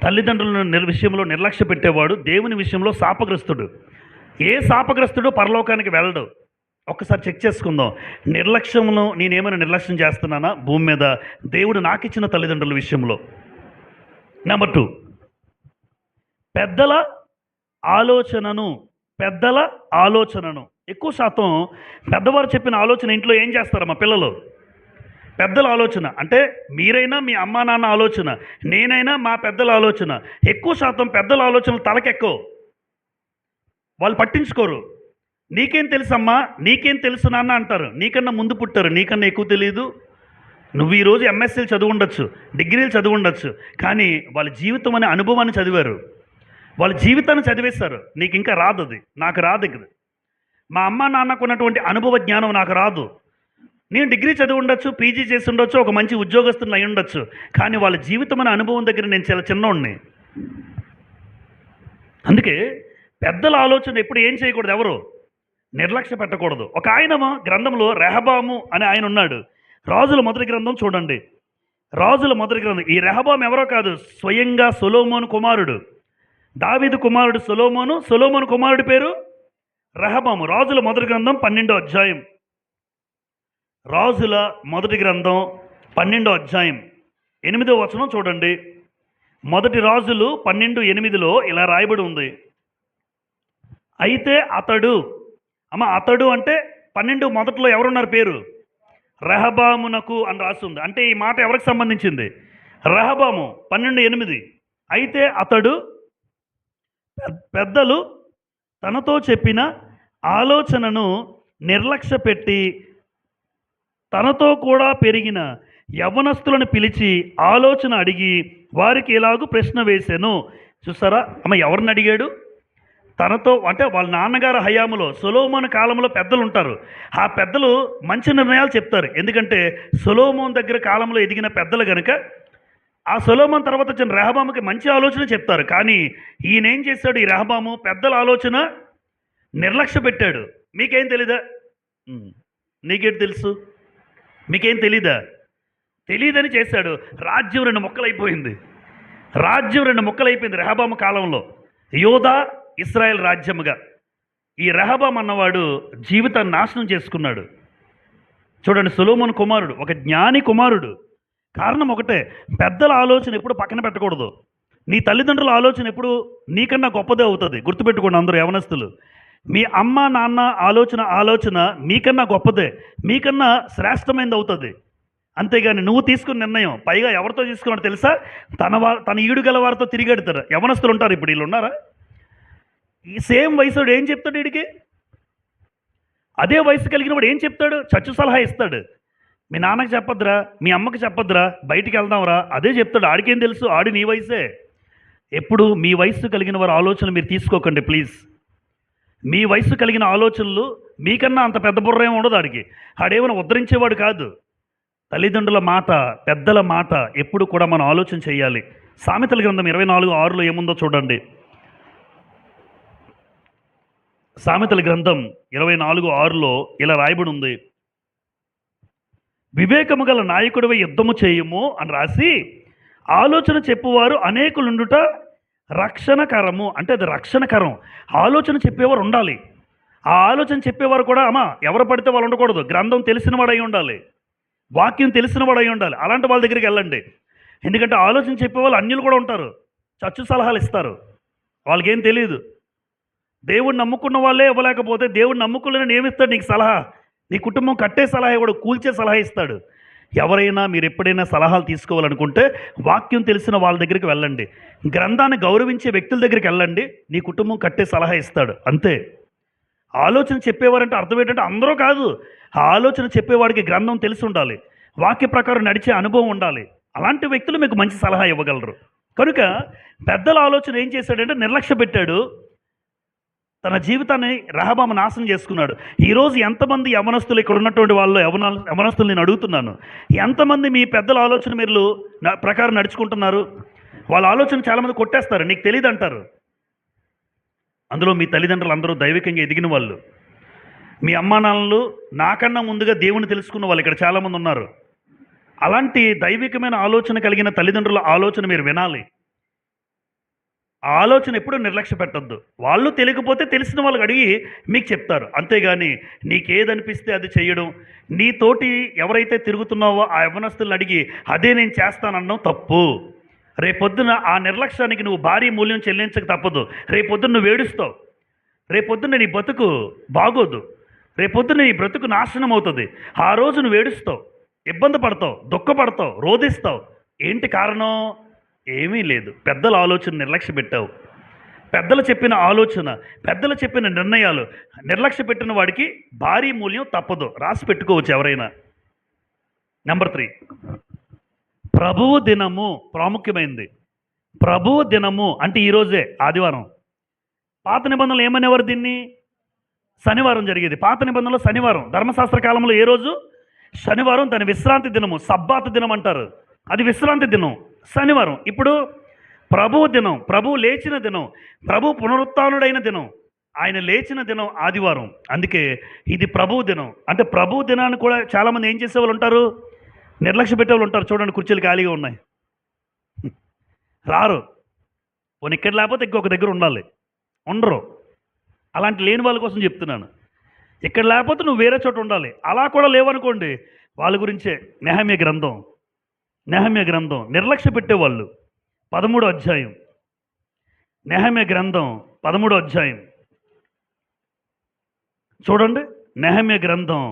తల్లిదండ్రుల విషయంలో నిర్లక్ష్య పెట్టేవాడు దేవుని విషయంలో శాపగ్రస్తుడు. ఏ శాపగ్రస్తుడు పరలోకానికి వెళ్ళడు. ఒక్కసారి చెక్ చేసుకుందాం. నిర్లక్ష్యమును నేనేమైనా నిర్లక్ష్యం చేస్తున్నానా భూమి మీద దేవుడు నాకు ఇచ్చిన తల్లిదండ్రుల విషయంలో? నెంబర్ 2, పెద్దల ఆలోచనను ఎక్కువ శాతం పెద్దవారు చెప్పిన ఆలోచన ఇంట్లో ఏం చేస్తారమ్మా పిల్లలు? పెద్దల ఆలోచన అంటే మీరైనా మీ అమ్మా నాన్న ఆలోచన, నేనైనా మా పెద్దల ఆలోచన. ఎక్కువ శాతం పెద్దల ఆలోచనలు తలకెక్కవు, వాళ్ళు పట్టించుకోరు. నీకేం తెలుసమ్మా, నీకేం తెలుసు నాన్న అంటారు. నీకన్నా ముందు పుట్టారు, నీకన్నా ఎక్కువ తెలియదు. నువ్వు ఈరోజు ఎంఎస్సీలు చదువు ఉండొచ్చు, డిగ్రీలు చదువు ఉండొచ్చు, కానీ వాళ్ళ జీవితం అనే అనుభవాన్ని చదివారు, వాళ్ళ జీవితాన్ని చదివేశారు. నీకు ఇంకా రాదు, అది నాకు రాదు. మా అమ్మ నాన్నకు ఉన్నటువంటి అనుభవ జ్ఞానం నాకు రాదు. నేను డిగ్రీ చదివి ఉండొచ్చు, పీజీ చేసి ఉండొచ్చు, ఒక మంచి ఉద్యోగస్తుని అయి ఉండొచ్చు, కానీ వాళ్ళ జీవితం అనే అనుభవం దగ్గర నేను చాలా చిన్నోడిని. అందుకే పెద్దల ఆలోచన ఎప్పుడు ఏం చేయకూడదు, ఎవరు నిర్లక్ష్య పెట్టకూడదు. ఒక ఆయన గ్రంథంలో రెహబాము అనే ఆయన ఉన్నాడు. రాజుల మొదటి గ్రంథం చూడండి. రాజుల మొదటి గ్రంథం. ఈ రెహబాము ఎవరో కాదు, స్వయంగా సొలొమోను కుమారుడు. దావీదు కుమారుడు సొలొమోను, సొలొమోను కుమారుడి పేరు రెహబాము. రాజుల మొదటి గ్రంథం 12వ అధ్యాయం. రాజుల మొదటి గ్రంథం 12వ అధ్యాయం 8వ వచనం చూడండి. మొదటి రాజులు 12:8 ఇలా రాయబడి ఉంది. అయితే అతడు, అతడు అంటే 12 మొదట్లో ఎవరున్నారు పేరు? రెహబామునకు అని రాస్తుంది. అంటే ఈ మాట ఎవరికి సంబంధించింది? రెహబాము. 12:8. అయితే అతడు పెద్దలు తనతో చెప్పిన ఆలోచనను నిర్లక్ష్య పెట్టి తనతో కూడా పెరిగిన యవ్వనస్తులను పిలిచి ఆలోచన అడిగి వారికి ఎలాగూ ప్రశ్న వేశాను. చూసారా ఎవరిని అడిగాడు? తనతో, అంటే వాళ్ళ నాన్నగారు హయాములో సొలొమోను కాలంలో పెద్దలు ఉంటారు. ఆ పెద్దలు మంచి నిర్ణయాలు చెప్తారు. ఎందుకంటే సొలొమోను దగ్గర కాలంలో ఎదిగిన పెద్దలు కనుక ఆ సొలొమోను తర్వాత వచ్చిన రెహబాముకి మంచి ఆలోచన చెప్తారు. కానీ ఈయనేం చేశాడు? ఈ రెహబాము పెద్దల ఆలోచన నిర్లక్ష్య పెట్టాడు. మీకేం తెలీదా? నీకేంటి తెలుసు? మీకేం తెలీదా? తెలీదని చేశాడు. రాజ్యం 2 ముక్కలైపోయింది. రాజ్యం 2 ముక్కలైపోయింది రెహబాము కాలంలో. యోధా, ఇశ్రాయేల్ రాజ్యముగా. ఈ రెహబాము అన్నవాడు జీవితాన్ని నాశనం చేసుకున్నాడు. చూడండి, సొలొమోను కుమారుడు, ఒక జ్ఞాని కుమారుడు. కారణం ఒకటే, పెద్దల ఆలోచన ఎప్పుడు పక్కన పెట్టకూడదు. నీ తల్లిదండ్రుల ఆలోచన ఎప్పుడు నీకన్నా గొప్పదే అవుతుంది. గుర్తుపెట్టుకోండి అందరూ యవనస్తులు. మీ అమ్మ నాన్న ఆలోచన మీకన్నా గొప్పదే, మీకన్నా శ్రేష్టమైనది అవుతుంది. అంతేగాని నువ్వు తీసుకున్న నిర్ణయం, పైగా ఎవరితో తీసుకున్నాడు తెలుసా? తన ఈడు గల వారితో తిరిగెడతారు. యవనస్తులు ఉంటారు. ఇప్పుడు వీళ్ళు ఉన్నారా? ఈ సేమ్ వయసుడు ఏం చెప్తాడు వీడికి? అదే వయసు కలిగిన వాడు ఏం చెప్తాడు? చచ్చు సలహా ఇస్తాడు. మీ నాన్నకి చెప్పొద్దురా, మీ అమ్మకి చెప్పొద్దురా, బయటికి వెళ్దాంరా, అదే చెప్తాడు. ఆడికేం తెలుసు? ఆడి నీ వయసే. ఎప్పుడు మీ వయసు కలిగిన వారి ఆలోచనలు మీరు తీసుకోకండి ప్లీజ్. మీ వయసు కలిగిన ఆలోచనలు మీకన్నా అంత పెద్ద బుర్ర ఏమి ఉండదు ఆడికి. ఆడేమైనా ఉద్ధరించేవాడు కాదు. తల్లిదండ్రుల మాట, పెద్దల మాట ఎప్పుడు కూడా మనం ఆలోచన చేయాలి. సామెతల గ్రంథం 24:6 ఏముందో చూడండి. సామెతల గ్రంథం 24:6 ఇలా రాయబడి ఉంది. వివేకము గల నాయకుడివై యుద్ధము చేయుము అని రాసి, ఆలోచన చెప్పువారు అనేకులుండుట రక్షణకరము. అంటే అది రక్షణకరం. ఆలోచన చెప్పేవారు ఉండాలి. ఆ ఆలోచన చెప్పేవారు కూడా ఎవరు పడితే వాళ్ళు ఉండకూడదు. గ్రంథం తెలిసిన వాడై ఉండాలి, వాక్యం తెలిసిన వాడై ఉండాలి. అలాంటి వాళ్ళ దగ్గరికి వెళ్ళండి. ఎందుకంటే ఆలోచన చెప్పేవాళ్ళు అన్యులు కూడా ఉంటారు, చచ్చు సలహాలు ఇస్తారు. వాళ్ళకేం తెలియదు. దేవుడిని నమ్ముకున్న వాళ్ళే ఇవ్వలేకపోతే దేవుడిని నమ్ముకున్న ఏమిస్తాడు నీకు సలహా? నీ కుటుంబం కట్టే సలహా ఇవ్వడు, కూల్చే సలహా ఇస్తాడు. ఎవరైనా మీరు ఎప్పుడైనా సలహాలు తీసుకోవాలనుకుంటే వాక్యం తెలిసిన వాళ్ళ దగ్గరికి వెళ్ళండి. గ్రంథాన్ని గౌరవించే వ్యక్తుల దగ్గరికి వెళ్ళండి. నీ కుటుంబం కట్టే సలహా ఇస్తాడు, అంతే. ఆలోచన చెప్పేవారంటే అర్థం ఏంటంటే అందరూ కాదు. ఆ ఆలోచన చెప్పేవాడికి గ్రంథం తెలిసి ఉండాలి, వాక్య ప్రకారం నడిచే అనుభవం ఉండాలి. అలాంటి వ్యక్తులు మీకు మంచి సలహా ఇవ్వగలరు. కనుక పెద్దల ఆలోచన ఏం చేశాడంటే నిర్లక్ష్య పెట్టాడు. తన జీవితాన్ని రెహబాము నాశనం చేసుకున్నాడు. ఈరోజు ఎంతమంది యవనస్తులు ఇక్కడ ఉన్నటువంటి వాళ్ళు, యవనస్తులు నేను అడుగుతున్నాను, ఎంతమంది మీ పెద్దల ఆలోచన మీరు ప్రకారం నడుచుకుంటున్నారు? వాళ్ళ ఆలోచన చాలామంది కొట్టేస్తారు, నీకు తెలియదు అంటారు. అందులో మీ తల్లిదండ్రులు అందరూ దైవికంగా ఎదిగిన వాళ్ళు. మీ అమ్మా నాన్నలు నాకన్నా ముందుగా దేవుని తెలుసుకున్న వాళ్ళు ఇక్కడ చాలామంది ఉన్నారు. అలాంటి దైవికమైన ఆలోచన కలిగిన తల్లిదండ్రుల ఆలోచన మీరు వినాలి. ఆ ఆలోచన ఎప్పుడూ నిర్లక్ష్య పెట్టద్దు. వాళ్ళు తెలియకపోతే తెలిసిన వాళ్ళకి అడిగి మీకు చెప్తారు. అంతేగాని నీకేదనిపిస్తే అది చేయడం, నీతోటి ఎవరైతే తిరుగుతున్నావో ఆ యవనస్తులను అడిగి అదే నేను చేస్తానన్నావు తప్పు. రేపొద్దున ఆ నిర్లక్ష్యానికి నువ్వు భారీ మూల్యం చెల్లించక తప్పదు. రేపొద్దున నువ్వు ఏడుస్తావు, రేపొద్దున నీ బతుకు బాగోదు, రేపొద్దున నీ బ్రతుకు నాశనం అవుతుంది. ఆ రోజు నువ్వు ఏడుస్తావు, ఇబ్బంది పడతావు, దుఃఖపడతావు, రోధిస్తావు. ఏంటి కారణం? ఏమీ లేదు, పెద్దల ఆలోచన నిర్లక్ష్య పెట్టావు. పెద్దలు చెప్పిన ఆలోచన, పెద్దలు చెప్పిన నిర్ణయాలు నిర్లక్ష్య పెట్టిన వాడికి భారీ మూల్యం తప్పదు. రాసి పెట్టుకోవచ్చు ఎవరైనా. నెంబర్ 3, ప్రభువు దినము ప్రాముఖ్యమైనది. ప్రభువు దినము అంటే ఈరోజే ఆదివారం. పాత నిబంధనలు ఏమనేవారు దీన్ని? శనివారం జరిగేది. పాత నిబంధనలో శనివారం, ధర్మశాస్త్ర కాలంలో ఏ రోజు? శనివారం. దాని విశ్రాంతి దినము, సబ్బాతు దినం అంటారు. అది విశ్రాంతి దినం శనివారం. ఇప్పుడు ప్రభువు దినం, ప్రభువు లేచిన దినం, ప్రభు పునరుత్థానుడైన దినం, ఆయన లేచిన దినం ఆదివారం. అందుకే ఇది ప్రభువు దినం. అంటే ప్రభువు దినాన్ని కూడా చాలామంది ఏం చేసేవాళ్ళు ఉంటారు? నిర్లక్ష్య పెట్టేవాళ్ళు ఉంటారు. చూడండి, కుర్చీలు ఖాళీగా ఉన్నాయి, రారు. పోనీ ఇక్కడ లేకపోతే ఇంకొక దగ్గర ఉండాలి, ఉండరు. అలాంటి లేని వాళ్ళ కోసం చెప్తున్నాను. ఇక్కడ లేకపోతే నువ్వు వేరే చోట ఉండాలి. అలా కూడా లేవనుకోండి, వాళ్ళ గురించే నెహమ్యా గ్రంథం నిర్లక్ష్య పెట్టేవాళ్ళు. 13వ అధ్యాయం, నెహమ్యా గ్రంథం 13వ అధ్యాయం చూడండి. నెహమ్యా గ్రంథం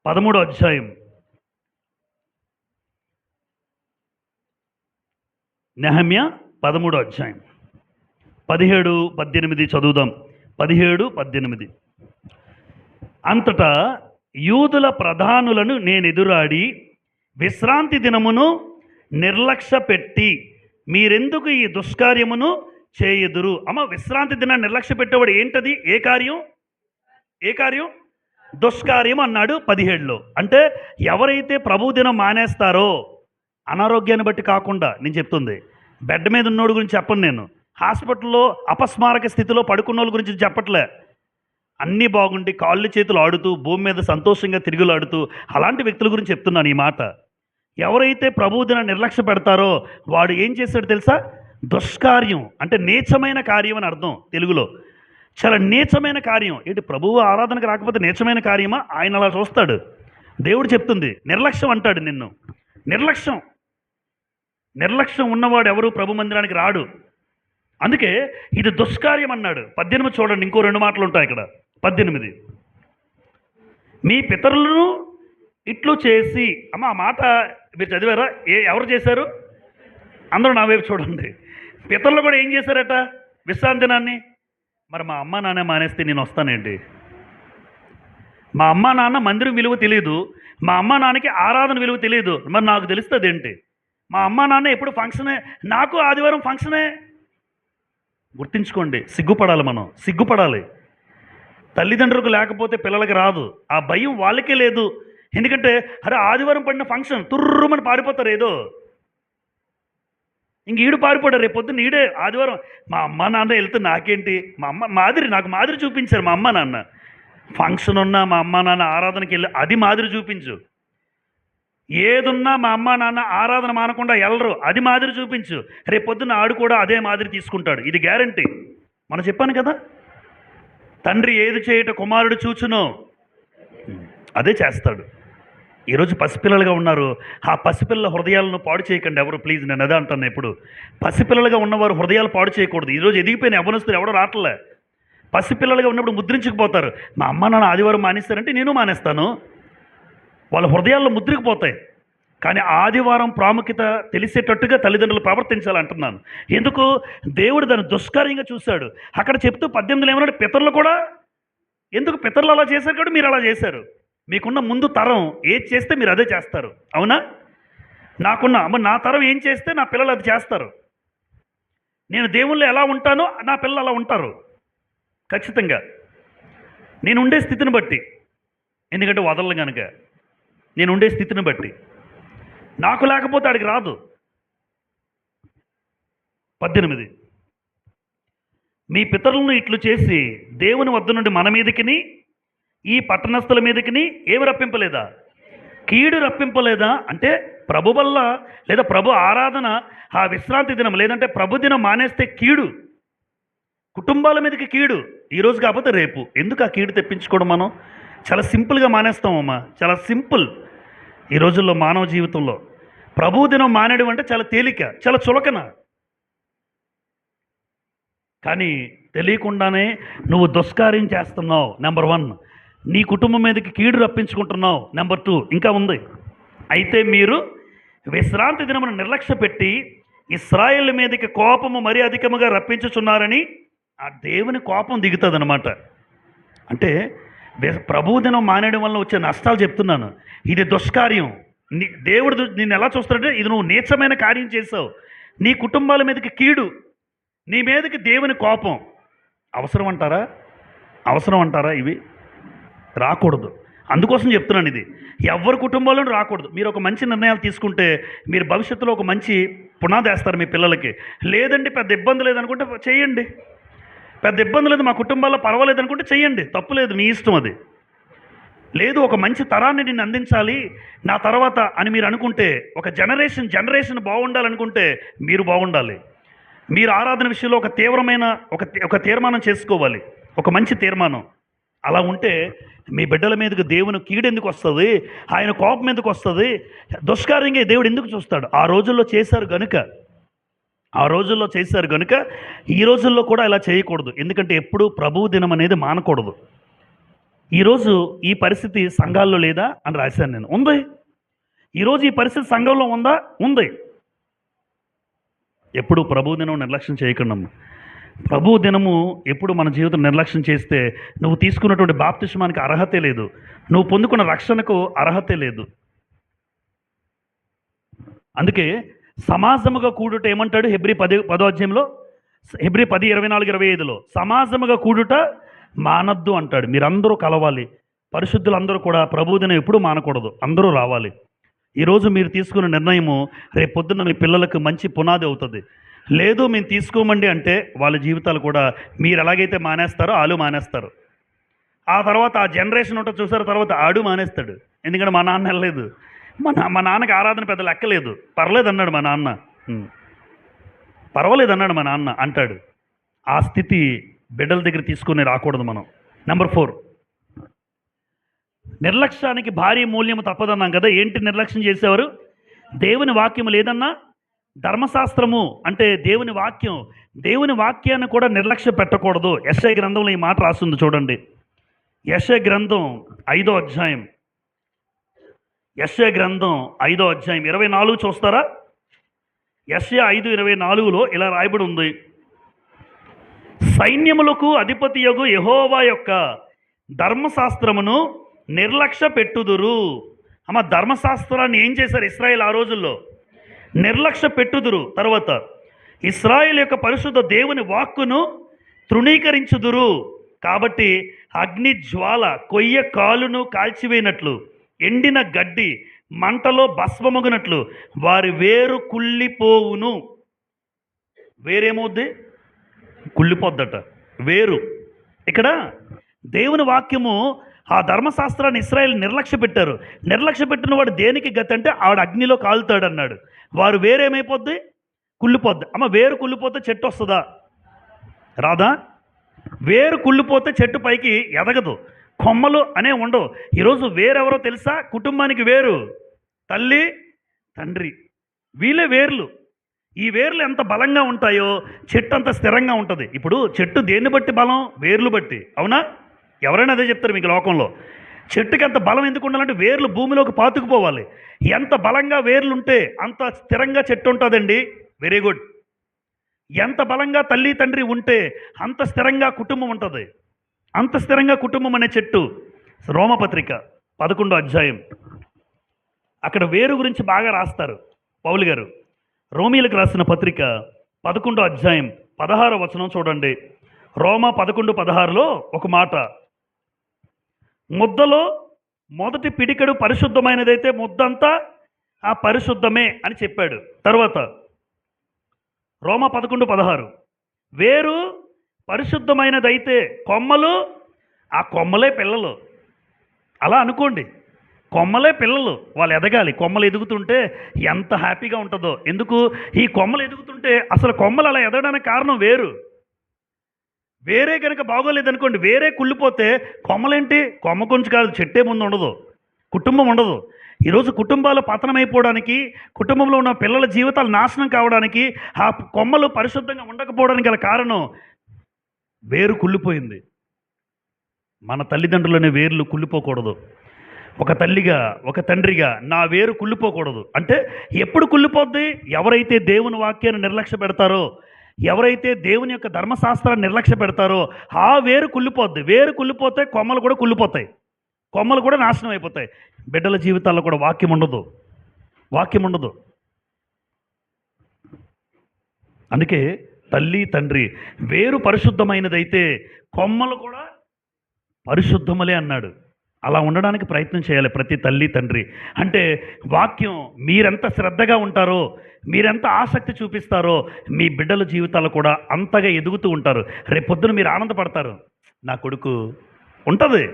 13వ అధ్యాయం, నెహమ్యా 13వ అధ్యాయం 17, 18 చదువుదాం. 17, 18. అంతటా యూదుల ప్రధానులను నేను ఎదురాడి విశ్రాంతి దినమును నిర్లక్ష్య పెట్టి మీరెందుకు ఈ దుష్కార్యమును చేయుదురు? అమ్మ, విశ్రాంతి దినాన్ని నిర్లక్ష్య పెట్టేవాడు ఏంటది? ఏ కార్యం? దుష్కార్యం అన్నాడు 17లో. అంటే ఎవరైతే ప్రభు దినం మానేస్తారో, అనారోగ్యాన్ని బట్టి కాకుండా నేను చెప్తుంది, బెడ్ మీద ఉన్నోడు గురించి చెప్పను నేను, హాస్పిటల్లో అపస్మారక స్థితిలో పడుకున్న వాళ్ళ గురించి చెప్పట్లే, అన్నీ బాగుండి కాళ్ళు చేతులు ఆడుతూ భూమి మీద సంతోషంగా తిరుగులాడుతూ అలాంటి వ్యక్తుల గురించి చెప్తున్నాను ఈ మాట. ఎవరైతే ప్రభు దినాన్ని నిర్లక్ష్య పెడతారో వాడు ఏం చేస్తాడు తెలుసా? దుష్కార్యం అంటే నీచమైన కార్యం అని అర్థం తెలుగులో. చాలా నీచమైన కార్యం. ఏంటి, ప్రభువు ఆరాధనకు రాకపోతే నీచమైన కార్యమా? ఆయన అలా చూస్తాడు. దేవుడు చెప్తుంది నిర్లక్ష్యం అంటాడు నిన్ను. నిర్లక్ష్యం ఉన్నవాడు ఎవరు ప్రభు మందిరానికి రాడు. అందుకే ఇది దుష్కార్యం అన్నాడు. 18 చూడండి, ఇంకో 2 మాటలు ఉంటాయి ఇక్కడ. 18, మీ పితరులను ఇట్లు చేసి, అమ్మ ఆ మాట మీరు చదివారా? ఎవరు చేశారు? అందరూ నా వైపు చూడండి. పితరులు కూడా ఏం చేశారట విశ్రాంతి దినాన్ని? మరి మా అమ్మ నాన్న మానేస్తే నేను వస్తానండి. మా అమ్మ నాన్న మందిరం విలువ తెలియదు, మా అమ్మ నాన్నకి ఆరాధన విలువ తెలియదు, మరి నాకు తెలుస్తుంది ఏంటి? మా అమ్మ నాన్న ఎప్పుడు ఫంక్షనే, నాకు ఆదివారం ఫంక్షనే. గుర్తుంచుకోండి, సిగ్గుపడాలి. తల్లిదండ్రులకు లేకపోతే పిల్లలకి రాదు. ఆ భయం వాళ్ళకే లేదు. ఎందుకంటే అరే ఆదివారం పడిన ఫంక్షన్ తుర్రుమని పారిపోతారు ఏదో. ఇంక ఈడు పారిపోయాడు, రేపు పొద్దున్న ఈడే ఆదివారం మా అమ్మ నాన్న వెళ్తే నాకేంటి? మా అమ్మ నాకు మాదిరి చూపించారు. మా అమ్మ నాన్న ఫంక్షన్ ఉన్నా మా అమ్మ నాన్న ఆరాధనకి వెళ్ళి అది మాదిరి చూపించు. ఏదున్నా మా అమ్మ నాన్న ఆరాధన మానకుండా వెళ్ళరు, అది మాదిరి చూపించు. రేపు పొద్దున్న ఆడు కూడా అదే మాదిరి తీసుకుంటాడు. ఇది గ్యారంటీ. మనం చెప్పాను కదా, తండ్రి ఏది చేయట కుమారుడు చూచునో అదే చేస్తాడు. ఈరోజు పసిపిల్లలుగా ఉన్నారు, ఆ పసిపిల్లల హృదయాలను పాడు చేయకండి ఎవరు, ప్లీజ్. నేను అదే అంటాను ఎప్పుడు. పసిపిల్లలుగా ఉన్నవారు హృదయాలు పాడు చేయకూడదు. ఈరోజు ఎదిగిపోయిన యవ్వనస్తులు ఎవడో రావట్లే. పసిపిల్లలుగా ఉన్నప్పుడు ముద్రించుకుపోతారు. మా అమ్మ నాన్న ఆదివారం మానేస్తారంటే నేను మానేస్తాను. వాళ్ళ హృదయాల్లో ముద్రికిపోతాయి. కానీ ఆదివారం ప్రాముఖ్యత తెలిసేటట్టుగా తల్లిదండ్రులు ప్రవర్తించాలంటున్నాను. ఎందుకు? దేవుడు దాన్ని దుష్కార్యంగా చూశాడు. అక్కడ చెప్తూ 18 ఏమన్నాడు? పితరులు కూడా. ఎందుకు పితరులు అలా చేశారు కాబట్టి మీరు అలా చేశారు. మీకున్న ముందు తరం ఏది చేస్తే మీరు అదే చేస్తారు, అవునా? నా తరం ఏం చేస్తే నా పిల్లలు అది చేస్తారు. నేను దేవుళ్ళు ఎలా ఉంటానో నా పిల్లలు అలా ఉంటారు ఖచ్చితంగా. నేను ఉండే స్థితిని బట్టి, ఎందుకంటే వదలను కనుక, నేను ఉండే స్థితిని బట్టి. నాకు లేకపోతే ఆడికి రాదు. 18, మీ పితరులను ఇట్లు చేసి దేవుని వద్ద నుండి మన మీదకిని ఈ పట్టణస్థుల మీదకిని ఏమి రప్పింపలేదా? కీడు రప్పింపలేదా? అంటే ప్రభు వల్ల లేదా ప్రభు ఆరాధన ఆ విశ్రాంతి దినం లేదంటే ప్రభు దినం మానేస్తే కీడు, కుటుంబాల మీదకి కీడు. ఈరోజు కాకపోతే రేపు. ఎందుకు ఆ కీడు తెప్పించుకోవడం? మనం చాలా సింపుల్గా మానేస్తామమ్మా, చాలా సింపుల్. ఈ రోజుల్లో మానవ జీవితంలో ప్రభు దినం మానేయడం అంటే చాలా తేలిక, చాలా చులకన. కానీ తెలియకుండానే నువ్వు దుష్కార్యం చేస్తున్నావు. నెంబర్ 1, నీ కుటుంబం మీదకి కీడు రప్పించుకుంటున్నావు. నెంబర్ 2 ఇంకా ఉంది. అయితే మీరు విశ్రాంతి దినమును నిర్లక్ష్య పెట్టి ఇశ్రాయేలు మీదకి కోపము మరీ అధికముగా రప్పించుచున్నారని ఆ దేవుని కోపం దిగుతుంది అనమాట. అంటే ప్రభు దినం మానేయడం వల్ల వచ్చే నష్టాలు చెప్తున్నాను. ఇది దుష్కార్యం. దేవుడు నిన్ను ఎలా చూస్తాడంటే ఇది నువ్వు నీచమైన కార్యం చేసావు. నీ కుటుంబాల మీదకి కీడు, నీ మీదకి దేవుని కోపం. అవసరం అంటారా? అవసరం అంటారా ఇవి? రాకూడదు. అందుకోసం చెప్తున్నాను ఇది. ఎవరి కుటుంబాల్లోనూ రాకూడదు. మీరు ఒక మంచి నిర్ణయాలు తీసుకుంటే మీరు భవిష్యత్తులో ఒక మంచి పునాది వేస్తారు మీ పిల్లలకి. లేదండి పెద్ద ఇబ్బంది లేదనుకుంటే చేయండి. పెద్ద ఇబ్బంది లేదు, మా కుటుంబాల్లో పర్వాలేదు అనుకుంటే చెయ్యండి, తప్పులేదు, మీ ఇష్టం అది. లేదు ఒక మంచి తరాన్ని నేను అందించాలి నా తర్వాత అని మీరు అనుకుంటే, ఒక జనరేషన్ బాగుండాలనుకుంటే మీరు బాగుండాలి. మీరు ఆరాధన విషయంలో ఒక తీవ్రమైన ఒక తీర్మానం చేసుకోవాలి, ఒక మంచి తీర్మానం. అలా ఉంటే మీ బిడ్డల మీదకి దేవుని కీడు ఎందుకు వస్తుంది, ఆయన కోపం ఎందుకు వస్తుంది, దుష్కార్యంగా దేవుడు ఎందుకు చూస్తాడు? ఆ రోజుల్లో చేశారు గనుక ఈ రోజుల్లో కూడా ఇలా చేయకూడదు. ఎందుకంటే ఎప్పుడూ ప్రభువు దినం అనేది మానకూడదు. ఈరోజు ఈ పరిస్థితి సంఘాల్లో లేదా అని రాశాను నేను. ఉంది. ఈరోజు ఈ పరిస్థితి సంఘంలో ఉందా? ఉంది. ఎప్పుడు ప్రభు దినం నిర్లక్ష్యం చేయకుండా. ప్రభు దినము ఎప్పుడు మన జీవితం నిర్లక్ష్యం చేస్తే నువ్వు తీసుకున్నటువంటి బాప్తిస్మానికి అర్హతే లేదు, నువ్వు పొందుకున్న రక్షణకు అర్హతే లేదు. అందుకే సమాజముగా కూడుట ఏమంటాడు హెబ్రీ 10వ అధ్యాయంలో, హెబ్రీ 10:24-25లో సమాజముగా కూడుట మానద్దు అంటాడు. మీరందరూ కలవాలి, పరిశుద్ధులందరూ కూడా ప్రభుదినం ఎప్పుడూ మానకూడదు, అందరూ రావాలి. ఈరోజు మీరు తీసుకున్న నిర్ణయము రేపు పొద్దున్న మీ పిల్లలకు మంచి పునాది అవుతుంది. లేదు మేము తీసుకోమండి అంటే వాళ్ళ జీవితాలు కూడా మీరు ఎలాగైతే మానేస్తారో వాళ్ళు మానేస్తారు. ఆ తర్వాత ఆ జనరేషన్ ఉంటుంది చూసారు, తర్వాత ఆడు మానేస్తాడు. ఎందుకంటే మా నాన్న వెళ్ళలేదు, మా నాన్నకి ఆరాధన పెద్ద లెక్కలేదు, పర్లేదు అన్నాడు మా నాన్న, పర్వాలేదు అన్నాడు మా నాన్న అంటాడు. ఆ స్థితి బిడ్డల దగ్గర తీసుకుని రాకూడదు మనం. నెంబర్ 4, నిర్లక్ష్యానికి భారీ మూల్యం తప్పదన్నాం కదా. ఏంటి నిర్లక్ష్యం చేసేవారు? దేవుని వాక్యం లేదన్నా ధర్మశాస్త్రము అంటే దేవుని వాక్యాన్ని కూడా నిర్లక్ష్య పెట్టకూడదు. యెషయా గ్రంథంలో ఈ మాట రాస్తుంది చూడండి. యెషయా గ్రంథం 5వ అధ్యాయం, యెషయా గ్రంథం 5వ అధ్యాయం 24 చూస్తారా? యెషయా 5:24లో ఇలా రాయబడి ఉంది, సైన్యములకు అధిపతియగు యెహోవా యొక్క ధర్మశాస్త్రమును నిర్లక్ష్య పెట్టుదురు. అమ్మ, ధర్మశాస్త్రాన్ని ఏం చేశారు ఇశ్రాయేల్ ఆ రోజుల్లో? నిర్లక్ష్య పెట్టుదురు. తర్వాత ఇశ్రాయేల్ యొక్క పరిశుద్ధ దేవుని వాక్కును తృణీకరించుదురు. కాబట్టి అగ్ని జ్వాల కొయ్య కాలును కాల్చివేయినట్లు, ఎండిన గడ్డి మంటలో భస్మమగునట్లు వారి వేరు కుళ్ళిపోవును. వేరేమవుద్ది? కుళ్ళిపోద్దట వేరు. ఇక్కడ దేవుని వాక్యము ఆ ధర్మశాస్త్రాన్ని ఇశ్రాయేల్ నిర్లక్ష్య పెట్టారు. నిర్లక్ష్య పెట్టిన వాడు దేనికి గతి అంటే ఆవిడ అగ్నిలో కాలుతాడు అన్నాడు. వారు వేరేమైపోద్ది? కుళ్ళిపోద్ది. అమ్మ, వేరు కుళ్ళిపోతే చెట్టు వస్తుందా? రాదా? వేరు కుళ్ళిపోతే చెట్టు పైకి ఎదగదు, కొమ్మలు అనే ఉండవు. ఈరోజు వేరెవరో తెలుసా? కుటుంబానికి వేరు తల్లి తండ్రి, వీళ్ళే వేర్లు. ఈ వేర్లు ఎంత బలంగా ఉంటాయో చెట్టు అంత స్థిరంగా ఉంటుంది. ఇప్పుడు చెట్టు దేన్ని బట్టి బలం? వేర్లు బట్టి. అవునా? ఎవరైనా అదే చెప్తారు మీకు లోకంలో. చెట్టుకి ఎంత బలం ఎందుకు ఉండాలంటే వేర్లు భూమిలోకి పాతుకుపోవాలి. ఎంత బలంగా వేర్లు ఉంటే అంత స్థిరంగా చెట్టు ఉంటుందండి. Very good. ఎంత బలంగా తల్లి తండ్రి ఉంటే అంత స్థిరంగా కుటుంబం ఉంటుంది. అంత స్థిరంగా కుటుంబం అనే చెట్టు. రోమపత్రిక 11వ అధ్యాయం, అక్కడ వేరు గురించి బాగా రాస్తారు పౌలు గారు. రోమీలకు రాసిన పత్రిక 11వ అధ్యాయం 16వ వచనం చూడండి. రోమా 11:16లో ఒక మాట, ముద్దలో మొదటి పిడికెడు పరిశుద్ధమైనదైతే ముద్దంతా ఆ పరిశుద్ధమే అని చెప్పాడు. తర్వాత రోమా 11:16, వేరు పరిశుద్ధమైనదైతే కొమ్మలు, ఆ కొమ్మలే పిల్లలు. అలా అనుకోండి, కొమ్మలే పిల్లలు, వాళ్ళు ఎదగాలి. కొమ్మలు ఎదుగుతుంటే ఎంత హ్యాపీగా ఉంటుందో. ఎందుకు? ఈ కొమ్మలు ఎదుగుతుంటే అసలు కొమ్మలు అలా ఎదగడానికి కారణం వేరే కనుక బాగోలేదనుకోండి, వేరే కుళ్ళిపోతే కొమ్మలేంటి? కొమ్మ కొంచెం కాదు, చెట్టే ముందు ఉండదు, కుటుంబం ఉండదు. ఈరోజు కుటుంబాలు పతనమైపోవడానికి, కుటుంబంలో ఉన్న పిల్లల జీవితాలు నాశనం కావడానికి, ఆ కొమ్మలు పరిశుద్ధంగా ఉండకపోవడానికి గల కారణం వేరు కుళ్ళిపోయింది. మన తల్లిదండ్రులనే వేర్లు కుళ్ళిపోకూడదు. ఒక తల్లిగా ఒక తండ్రిగా నా వేరు కుళ్ళిపోకూడదు. అంటే ఎప్పుడు కుళ్ళిపోద్ది? ఎవరైతే దేవుని వాక్యాన్ని నిర్లక్ష్య పెడతారో, ఎవరైతే దేవుని యొక్క ధర్మశాస్త్రాన్ని నిర్లక్ష్య పెడతారో ఆ వేరు కుళ్ళిపోద్ది. వేరు కుళ్ళిపోతే కొమ్మలు కూడా కుళ్ళిపోతాయి, కొమ్మలు కూడా నాశనం అయిపోతాయి. బిడ్డల జీవితాల్లో కూడా వాక్యం ఉండదు. అందుకే తల్లి తండ్రి వేరు పరిశుద్ధమైనదైతే కొమ్మలు కూడా పరిశుద్ధములే అన్నాడు. అలా ఉండడానికి ప్రయత్నం చేయాలి ప్రతి తల్లి తండ్రి. అంటే వాక్యం మీరెంత శ్రద్ధగా ఉంటారో, మీరెంత ఆసక్తి చూపిస్తారో, మీ బిడ్డల జీవితాలు కూడా అంతగా ఎదుగుతూ ఉంటారు. రేపొద్దున మీరు ఆనందపడతారు. నా కొడుకు ఉంటుంది,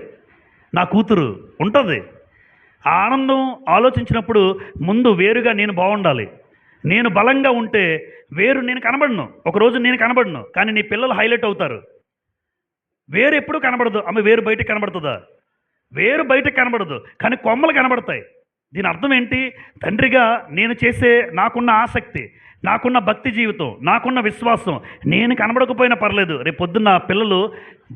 నా కూతురు ఉంటుంది. ఆ ఆనందం ఆలోచించినప్పుడు ముందు వేరుగా నేను బాగుండాలి. నేను బలంగా ఉంటే వేరు నేను కనబడను, ఒకరోజు నేను కనబడను, కానీ నీ పిల్లలు హైలైట్ అవుతారు. వేరు ఎప్పుడు కనబడదు. ఆమె వేరు బయటకు కనబడుతుందా? వేరు బయటకు కనబడదు, కానీ కొమ్మలు కనబడతాయి. దీని అర్థం ఏంటి? తండ్రిగా నేను చేసే నాకున్న ఆసక్తి, నాకున్న భక్తి జీవితం, నాకున్న విశ్వాసం నేను కనబడకపోయినా పర్లేదు. రేపు పొద్దున్న పిల్లలు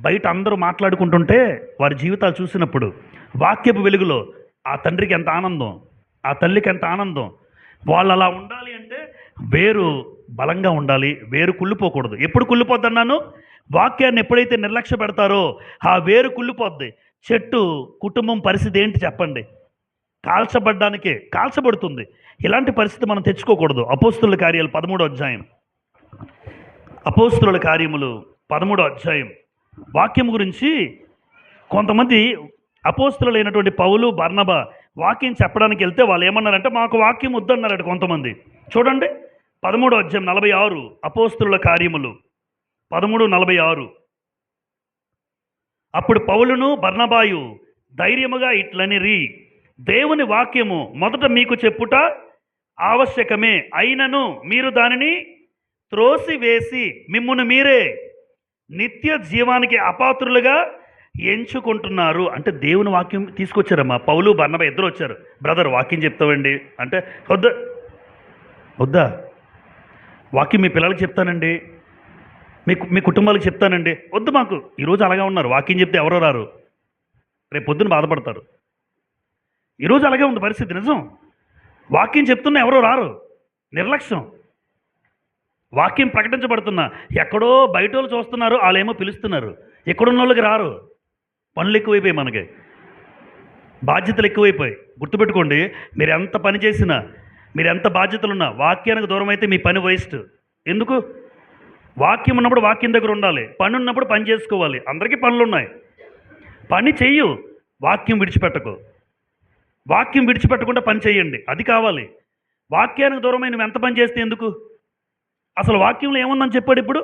బయట అందరూ మాట్లాడుకుంటుంటే వారి జీవితాలు చూసినప్పుడు వాక్యపు వెలుగులో ఆ తండ్రికి ఎంత ఆనందం, ఆ తల్లికి ఎంత ఆనందం. వాళ్ళు అలా ఉండాలి అంటే వేరు బలంగా ఉండాలి, వేరు కుళ్ళిపోకూడదు. ఎప్పుడు కుళ్ళిపోద్ది అన్నాను? వాక్యాన్ని ఎప్పుడైతే నిర్లక్ష్య పెడతారో ఆ వేరు కుళ్ళిపోద్ది. చెట్టు కుటుంబం పరిస్థితి ఏంటి చెప్పండి? కాల్చబడ్డానికే కాల్చబడుతుంది. ఇలాంటి పరిస్థితి మనం తెచ్చుకోకూడదు. అపోస్తుల కార్యాలు 13వ అధ్యాయం, అపోస్తుల కార్యములు 13వ అధ్యాయం వాక్యం గురించి కొంతమంది అపోస్తులైనటువంటి పౌలు బర్నబా వాక్యం చెప్పడానికి వెళ్తే వాళ్ళు ఏమన్నారంటే మాకు వాక్యం వద్దన్నారట కొంతమంది. చూడండి 13వ అధ్యాయం 46, అపోస్తుల కార్యములు 13:46. అప్పుడు పౌలును బర్నబాయు ధైర్యముగా ఇట్లనిరి, దేవుని వాక్యము మొదట మీకు చెప్పుట ఆవశ్యకమే, అయినను మీరు దానిని త్రోసివేసి మిమ్మును మీరే నిత్య జీవానికి అపాత్రులుగా ఎంచుకుంటున్నారు. అంటే దేవుని వాక్యం తీసుకొచ్చారమ్మా. పౌలు బర్నబా ఇద్దరు వచ్చారు. బ్రదర్ వాక్యం చెప్తామండి అంటే వద్దా వద్దా, వాక్యం మీ పిల్లలకి చెప్తానండి, మీ కుటుంబాలకు చెప్తానండి, వద్దు మాకు. ఈరోజు అలాగే ఉన్నారు. వాక్యం చెప్తే ఎవరో రారు, రేపు పొద్దున బాధపడతారు. ఈరోజు అలాగే ఉంది పరిస్థితి. నిజం. వాక్యం చెప్తున్నా ఎవరో రారు, నిర్లక్ష్యం. వాక్యం ప్రకటించబడుతున్నా ఎక్కడో బయట వాళ్ళు చూస్తున్నారు, వాళ్ళేమో పిలుస్తున్నారు, ఎక్కడున్న వాళ్ళకి రారు. పనులు ఎక్కువైపోయి, మనకి బాధ్యతలు ఎక్కువైపోయి. గుర్తుపెట్టుకోండి, మీరు ఎంత పని చేసినా, మీరు ఎంత బాధ్యతలున్నా వాక్యానికి దూరం అయితే మీ పని వేస్ట్. ఎందుకు? వాక్యం ఉన్నప్పుడు వాక్యం దగ్గర ఉండాలి, పని ఉన్నప్పుడు పని చేసుకోవాలి. అందరికీ పనులు ఉన్నాయి, పని చెయ్యు, వాక్యం విడిచిపెట్టకు. వాక్యం విడిచిపెట్టకుండా పని చేయండి, అది కావాలి. వాక్యానికి దూరమైన నువ్వు ఎంత పని చేస్తే ఎందుకు? అసలు వాక్యంలో ఏముందని చెప్పాడు. ఇప్పుడు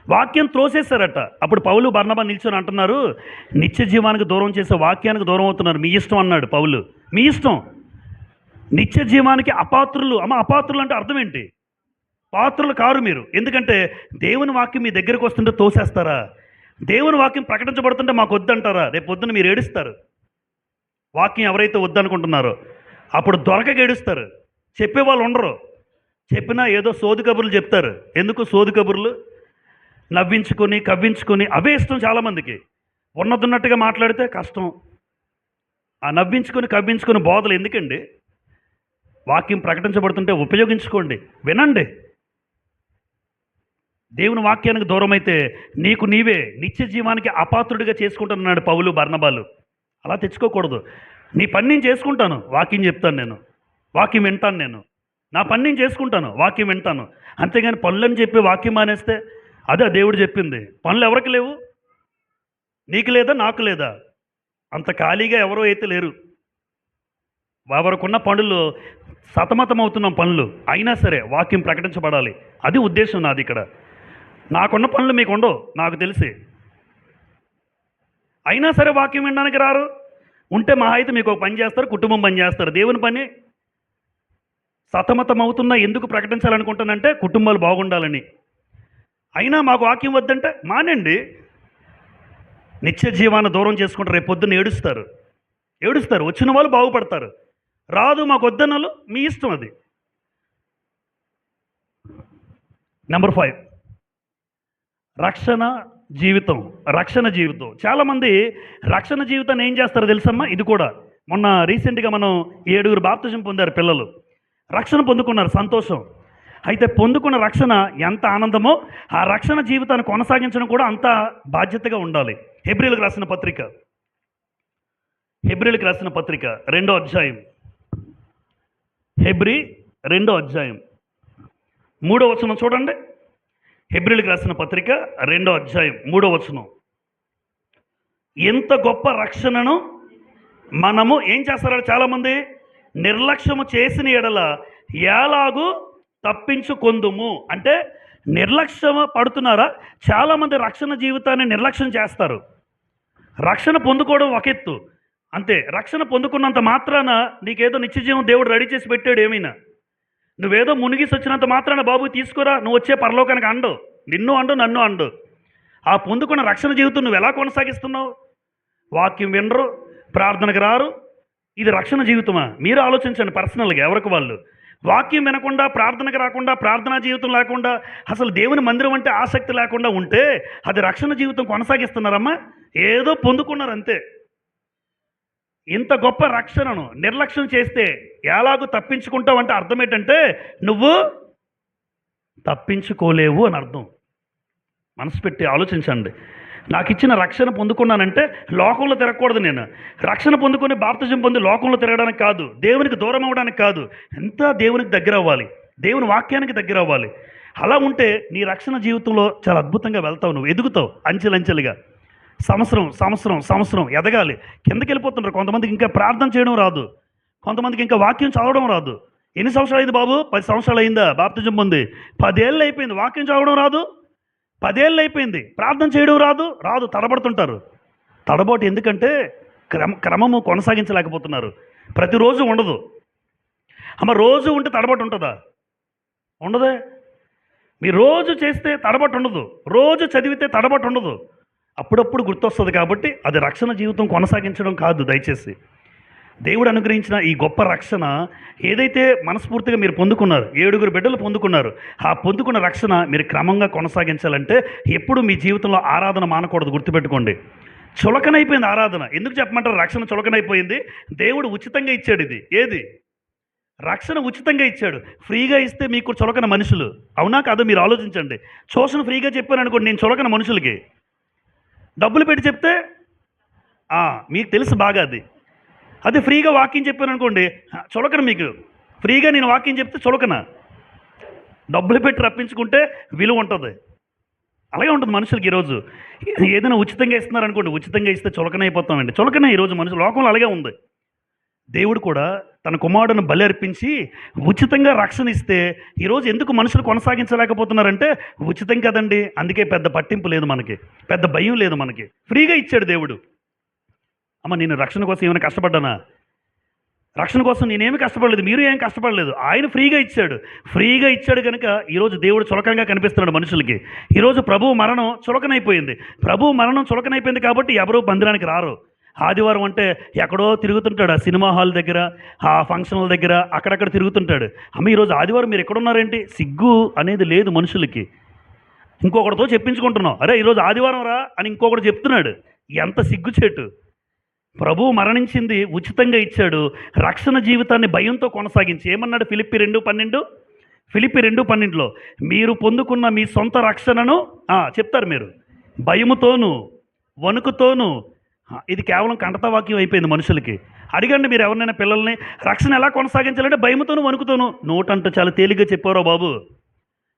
వాక్యం త్రోసేశారట. అప్పుడు పౌలు బర్నబా నిల్చొని అంటున్నారు, నిత్య జీవానికి దూరం చేసే వాక్యానికి దూరం అవుతున్నారు, మీ ఇష్టం అన్నాడు పౌలు. మీ ఇష్టం. నిత్య జీవానికి అపాత్రులు. అపాత్రులు అంటే అర్థం ఏంటి? పాత్రులు కారు మీరు. ఎందుకంటే దేవుని వాక్యం మీ దగ్గరకు వస్తుంటే తోసేస్తారా? దేవుని వాక్యం ప్రకటించబడుతుంటే మాకు వద్దంటారా? రేపు పొద్దున్న మీరు ఏడుస్తారు. వాక్యం ఎవరైతే వద్దనుకుంటున్నారో అప్పుడు దొరకక ఏడుస్తారు. చెప్పేవాళ్ళు ఉండరు. చెప్పినా ఏదో సోది కబుర్లు చెప్తారు. ఎందుకు సోది కబుర్లు? నవ్వించుకొని కవ్వించుకొని అవే ఇష్టం చాలామందికి. ఉన్నట్టుగా మాట్లాడితే కష్టం. ఆ నవ్వించుకొని కవ్వించుకొని బోధలు ఎందుకండి? వాక్యం ప్రకటించబడుతుంటే ఉపయోగించుకోండి, వినండి. దేవుని వాక్యానికి దూరం అయితే నీకు నీవే నిత్య జీవానికి అపాత్రుడిగా చేసుకుంటున్నాడు పౌలు బర్నబాలు. అలా తెచ్చుకోకూడదు. నీ పని నేను చేసుకుంటాను, వాక్యం చెప్తాను, నేను వాక్యం వింటాను, నేను నా పని నేను చేసుకుంటాను, వాక్యం వింటాను. అంతేగాని పనులని చెప్పి వాక్యం మానేస్తే అదే దేవుడు చెప్పింది. పనులు ఎవరికి లేవు? నీకు లేదా, నాకు లేదా? అంత ఖాళీగా ఎవరో అయితే లేరు. ఎవరికున్న పనులు సతమతం అవుతున్నాం పనులు. అయినా సరే వాక్యం ప్రకటించబడాలి, అది ఉద్దేశం నాది. ఇక్కడ నాకున్న పనులు మీకు ఉండవు, నాకు తెలిసి. అయినా సరే వాక్యం వినడానికి రారు. ఉంటే మా అయితే మీకు ఒక పని చేస్తారు, కుటుంబం పని చేస్తారు. దేవుని పని సతమతం అవుతున్నా ఎందుకు ప్రకటించాలనుకుంటానంటే కుటుంబాలు బాగుండాలని. అయినా మాకు వాక్యం వద్దంటే మానండి. నిత్య జీవాన్ని దూరం చేసుకుంటారు, రేపు పొద్దున్న ఏడుస్తారు. వచ్చిన వాళ్ళు బాగుపడతారు. రాదు మాకు వద్దన్నలు మీ ఇష్టం, అది. నెంబర్ 5, రక్షణ జీవితం. చాలామంది రక్షణ జీవితాన్ని ఏం చేస్తారో తెలుసమ్మా? ఇది కూడా మొన్న రీసెంట్గా మనం 7 బాప్తిజం పొందారు పిల్లలు. రక్షణ పొందుకున్నారు, సంతోషం. అయితే పొందుకున్న రక్షణ ఎంత ఆనందమో ఆ రక్షణ జీవితాన్ని కొనసాగించడం కూడా అంత బాధ్యతగా ఉండాలి. హెబ్రీలకు రాసిన పత్రిక 2వ అధ్యాయం, హెబ్రీ 2వ అధ్యాయం 3వ వచనం చూడండి. హెబ్రీలకు రాసిన పత్రిక 2వ అధ్యాయం 3వ వచనం. ఇంత గొప్ప రక్షణను మనము ఏం చేస్తారో చాలామంది నిర్లక్ష్యము చేసిన ఎడల ఎలాగూ తప్పించుకొందుము అంటే నిర్లక్ష్యం పడుతున్నారా? చాలామంది రక్షణ జీవితాన్ని నిర్లక్ష్యం చేస్తారు. రక్షణ పొందుకోవడం ఒక ఎత్తు, అంతే. రక్షణ పొందుకున్నంత మాత్రాన నీకేదో నిత్యజీవం దేవుడు రెడీ చేసి పెట్టాడు. ఏమైనా నువ్వేదో మునిగిసి వచ్చినంత మాత్రాన బాబు తీసుకురా నువ్వు వచ్చే పరలోకానికి అండు, నిన్ను అండు, నన్ను అండు. ఆ పొందుకున్న రక్షణ జీవితం నువ్వు ఎలా కొనసాగిస్తున్నావు? వాక్యం వినరు, ప్రార్థనకు రారు. ఇది రక్షణ జీవితమా? మీరు ఆలోచించండి పర్సనల్గా ఎవరికి వాళ్ళు. వాక్యం వినకుండా, ప్రార్థనకు రాకుండా, ప్రార్థనా జీవితం లేకుండా, అసలు దేవుని మందిరం అంటే ఆసక్తి లేకుండా ఉంటే అది రక్షణ జీవితం కొనసాగిస్తున్నారమ్మా? ఏదో పొందుకున్నారు అంతే. ఇంత గొప్ప రక్షణను నిర్లక్ష్యం చేస్తే ఎలాగూ తప్పించుకుంటావు అంటే అర్థం ఏంటంటే నువ్వు తప్పించుకోలేవు అని అర్థం. మనసు పెట్టి ఆలోచించండి. నాకు ఇచ్చిన రక్షణ పొందుకున్నానంటే లోకంలో తిరగకూడదు. నేను రక్షణ పొందుకొని బాప్తిజం పొంది లోకంలో తిరగడానికి కాదు, దేవునికి దూరం అవ్వడానికి కాదు, ఎంత దేవునికి దగ్గర అవ్వాలి, దేవుని వాక్యానికి దగ్గర అవ్వాలి. అలా ఉంటే నీ రక్షణ జీవితంలో చాలా అద్భుతంగా వెళ్తావు, నువ్వు ఎదుగుతావు అంచెలంచెలుగా. సంవత్సరం సంవత్సరం సంవత్సరం ఎదగాలి. కిందకి వెళ్ళిపోతుంటారు. కొంతమందికి ఇంకా ప్రార్థన చేయడం రాదు, కొంతమందికి ఇంకా వాక్యం చదవడం రాదు. ఎన్ని సంవత్సరాలు అయింది బాబు? 10 సంవత్సరాలు అయిందా బాప్తిజం పొంది? 10 ఏళ్ళు అయిపోయింది, వాక్యం చదవడం రాదు. 10 ఏళ్ళు అయిపోయింది, ప్రార్థన చేయడం రాదు. తడబడుతుంటారు. తడబాటు ఎందుకంటే క్రమము కొనసాగించలేకపోతున్నారు. ప్రతిరోజు ఉండదు అమ్మ. రోజు ఉంటే తడబాటు ఉంటుందా? ఉండదే. మీరు రోజు చేస్తే తడబాటు ఉండదు, రోజు చదివితే తడబాటు ఉండదు. అప్పుడప్పుడు గుర్తొస్తుంది. కాబట్టి అది రక్షణ జీవితం కొనసాగించడం కాదు. దయచేసి దేవుడు అనుగ్రహించిన ఈ గొప్ప రక్షణ ఏదైతే మనస్ఫూర్తిగా మీరు పొందుకున్నారు, 7 బిడ్డలు పొందుకున్నారు, ఆ పొందుకున్న రక్షణ మీరు క్రమంగా కొనసాగించాలంటే ఎప్పుడు మీ జీవితంలో ఆరాధన మానకూడదు. గుర్తుపెట్టుకోండి. చులకనైపోయింది ఆరాధన. ఎందుకు చెప్పమంటారు? రక్షణ చులకనైపోయింది. దేవుడు ఉచితంగా ఇచ్చాడు. ఇది ఏది? రక్షణ ఉచితంగా ఇచ్చాడు. ఫ్రీగా ఇస్తే మీకు చులకన మనుషులు. అవునా కాదో మీరు ఆలోచించండి. ట్యూషన్ ఫ్రీగా చెప్పాను అనుకోండి, నేను చులకన మనుషులకి. డబ్బులు పెట్టి చెప్తే మీకు తెలుసు బాగా అది ఫ్రీగా వాక్యం చెప్పాను అనుకోండి, చులకన మీకు. ఫ్రీగా నేను వాక్యం చెప్తే చులకన. డబ్బులు పెట్టి రప్పించుకుంటే విలువ ఉంటుంది. అలాగే ఉంటుంది మనుషులకి. ఈరోజు ఏదైనా ఉచితంగా ఇస్తున్నారు అనుకోండి, ఉచితంగా ఇస్తే చులకన అయిపోతామండి. చులకన ఈరోజు మనుషులు లోకంలో అలాగే ఉంది. దేవుడు కూడా తన కుమారుడును బలి అర్పించి ఉచితంగా రక్షణ ఇస్తే ఈరోజు ఎందుకు మనుషులు కొనసాగించలేకపోతున్నారంటే ఉచితం కదండి, అందుకే పెద్ద పట్టింపు లేదు మనకి, పెద్ద భయం లేదు మనకి. ఫ్రీగా ఇచ్చాడు దేవుడు. అమ్మ, నేను రక్షణ కోసం ఏమైనా కష్టపడ్డానా? రక్షణ కోసం నేనేమి కష్టపడలేదు, మీరు ఏం కష్టపడలేదు. ఆయన ఫ్రీగా ఇచ్చాడు కనుక ఈరోజు దేవుడు చులకనగా కనిపిస్తున్నాడు మనుషులకి. ఈరోజు ప్రభువు మరణం చులకనైపోయింది. ప్రభువు మరణం చులకనైపోయింది కాబట్టి ఎవరూ మందిరానికి రారు. ఆదివారం అంటే ఎక్కడో తిరుగుతుంటాడు, ఆ సినిమా హాల్ దగ్గర, ఆ ఫంక్షన్ల దగ్గర, అక్కడక్కడ తిరుగుతుంటాడు. అమ్మ, ఈరోజు ఆదివారం మీరు ఎక్కడున్నారేంటి? సిగ్గు అనేది లేదు మనుషులకి. ఇంకొకటితో చెప్పించుకుంటున్నాం, అరే ఈరోజు ఆదివారం రా అని ఇంకొకటి చెప్తున్నాడు. ఎంత సిగ్గుచేటు. ప్రభువు మరణించింది ఉచితంగా ఇచ్చాడు. రక్షణ జీవితాన్ని భయంతో కొనసాగించి ఏమన్నాడు? ఫిలిప్పి 2:12లో మీరు పొందుకున్న మీ సొంత రక్షణను చెప్తారు మీరు భయముతోనూ వణుకుతోనూ. ఇది కేవలం కంటతవాక్యం అయిపోయింది మనుషులకి. అడిగండి మీరు ఎవరినైనా పిల్లల్ని, రక్షణ ఎలా కొనసాగించాలంటే భయముతోనూ వణుకుతోనూ. నోటంటే చాలా తేలిగ్గా చెప్పారో బాబు.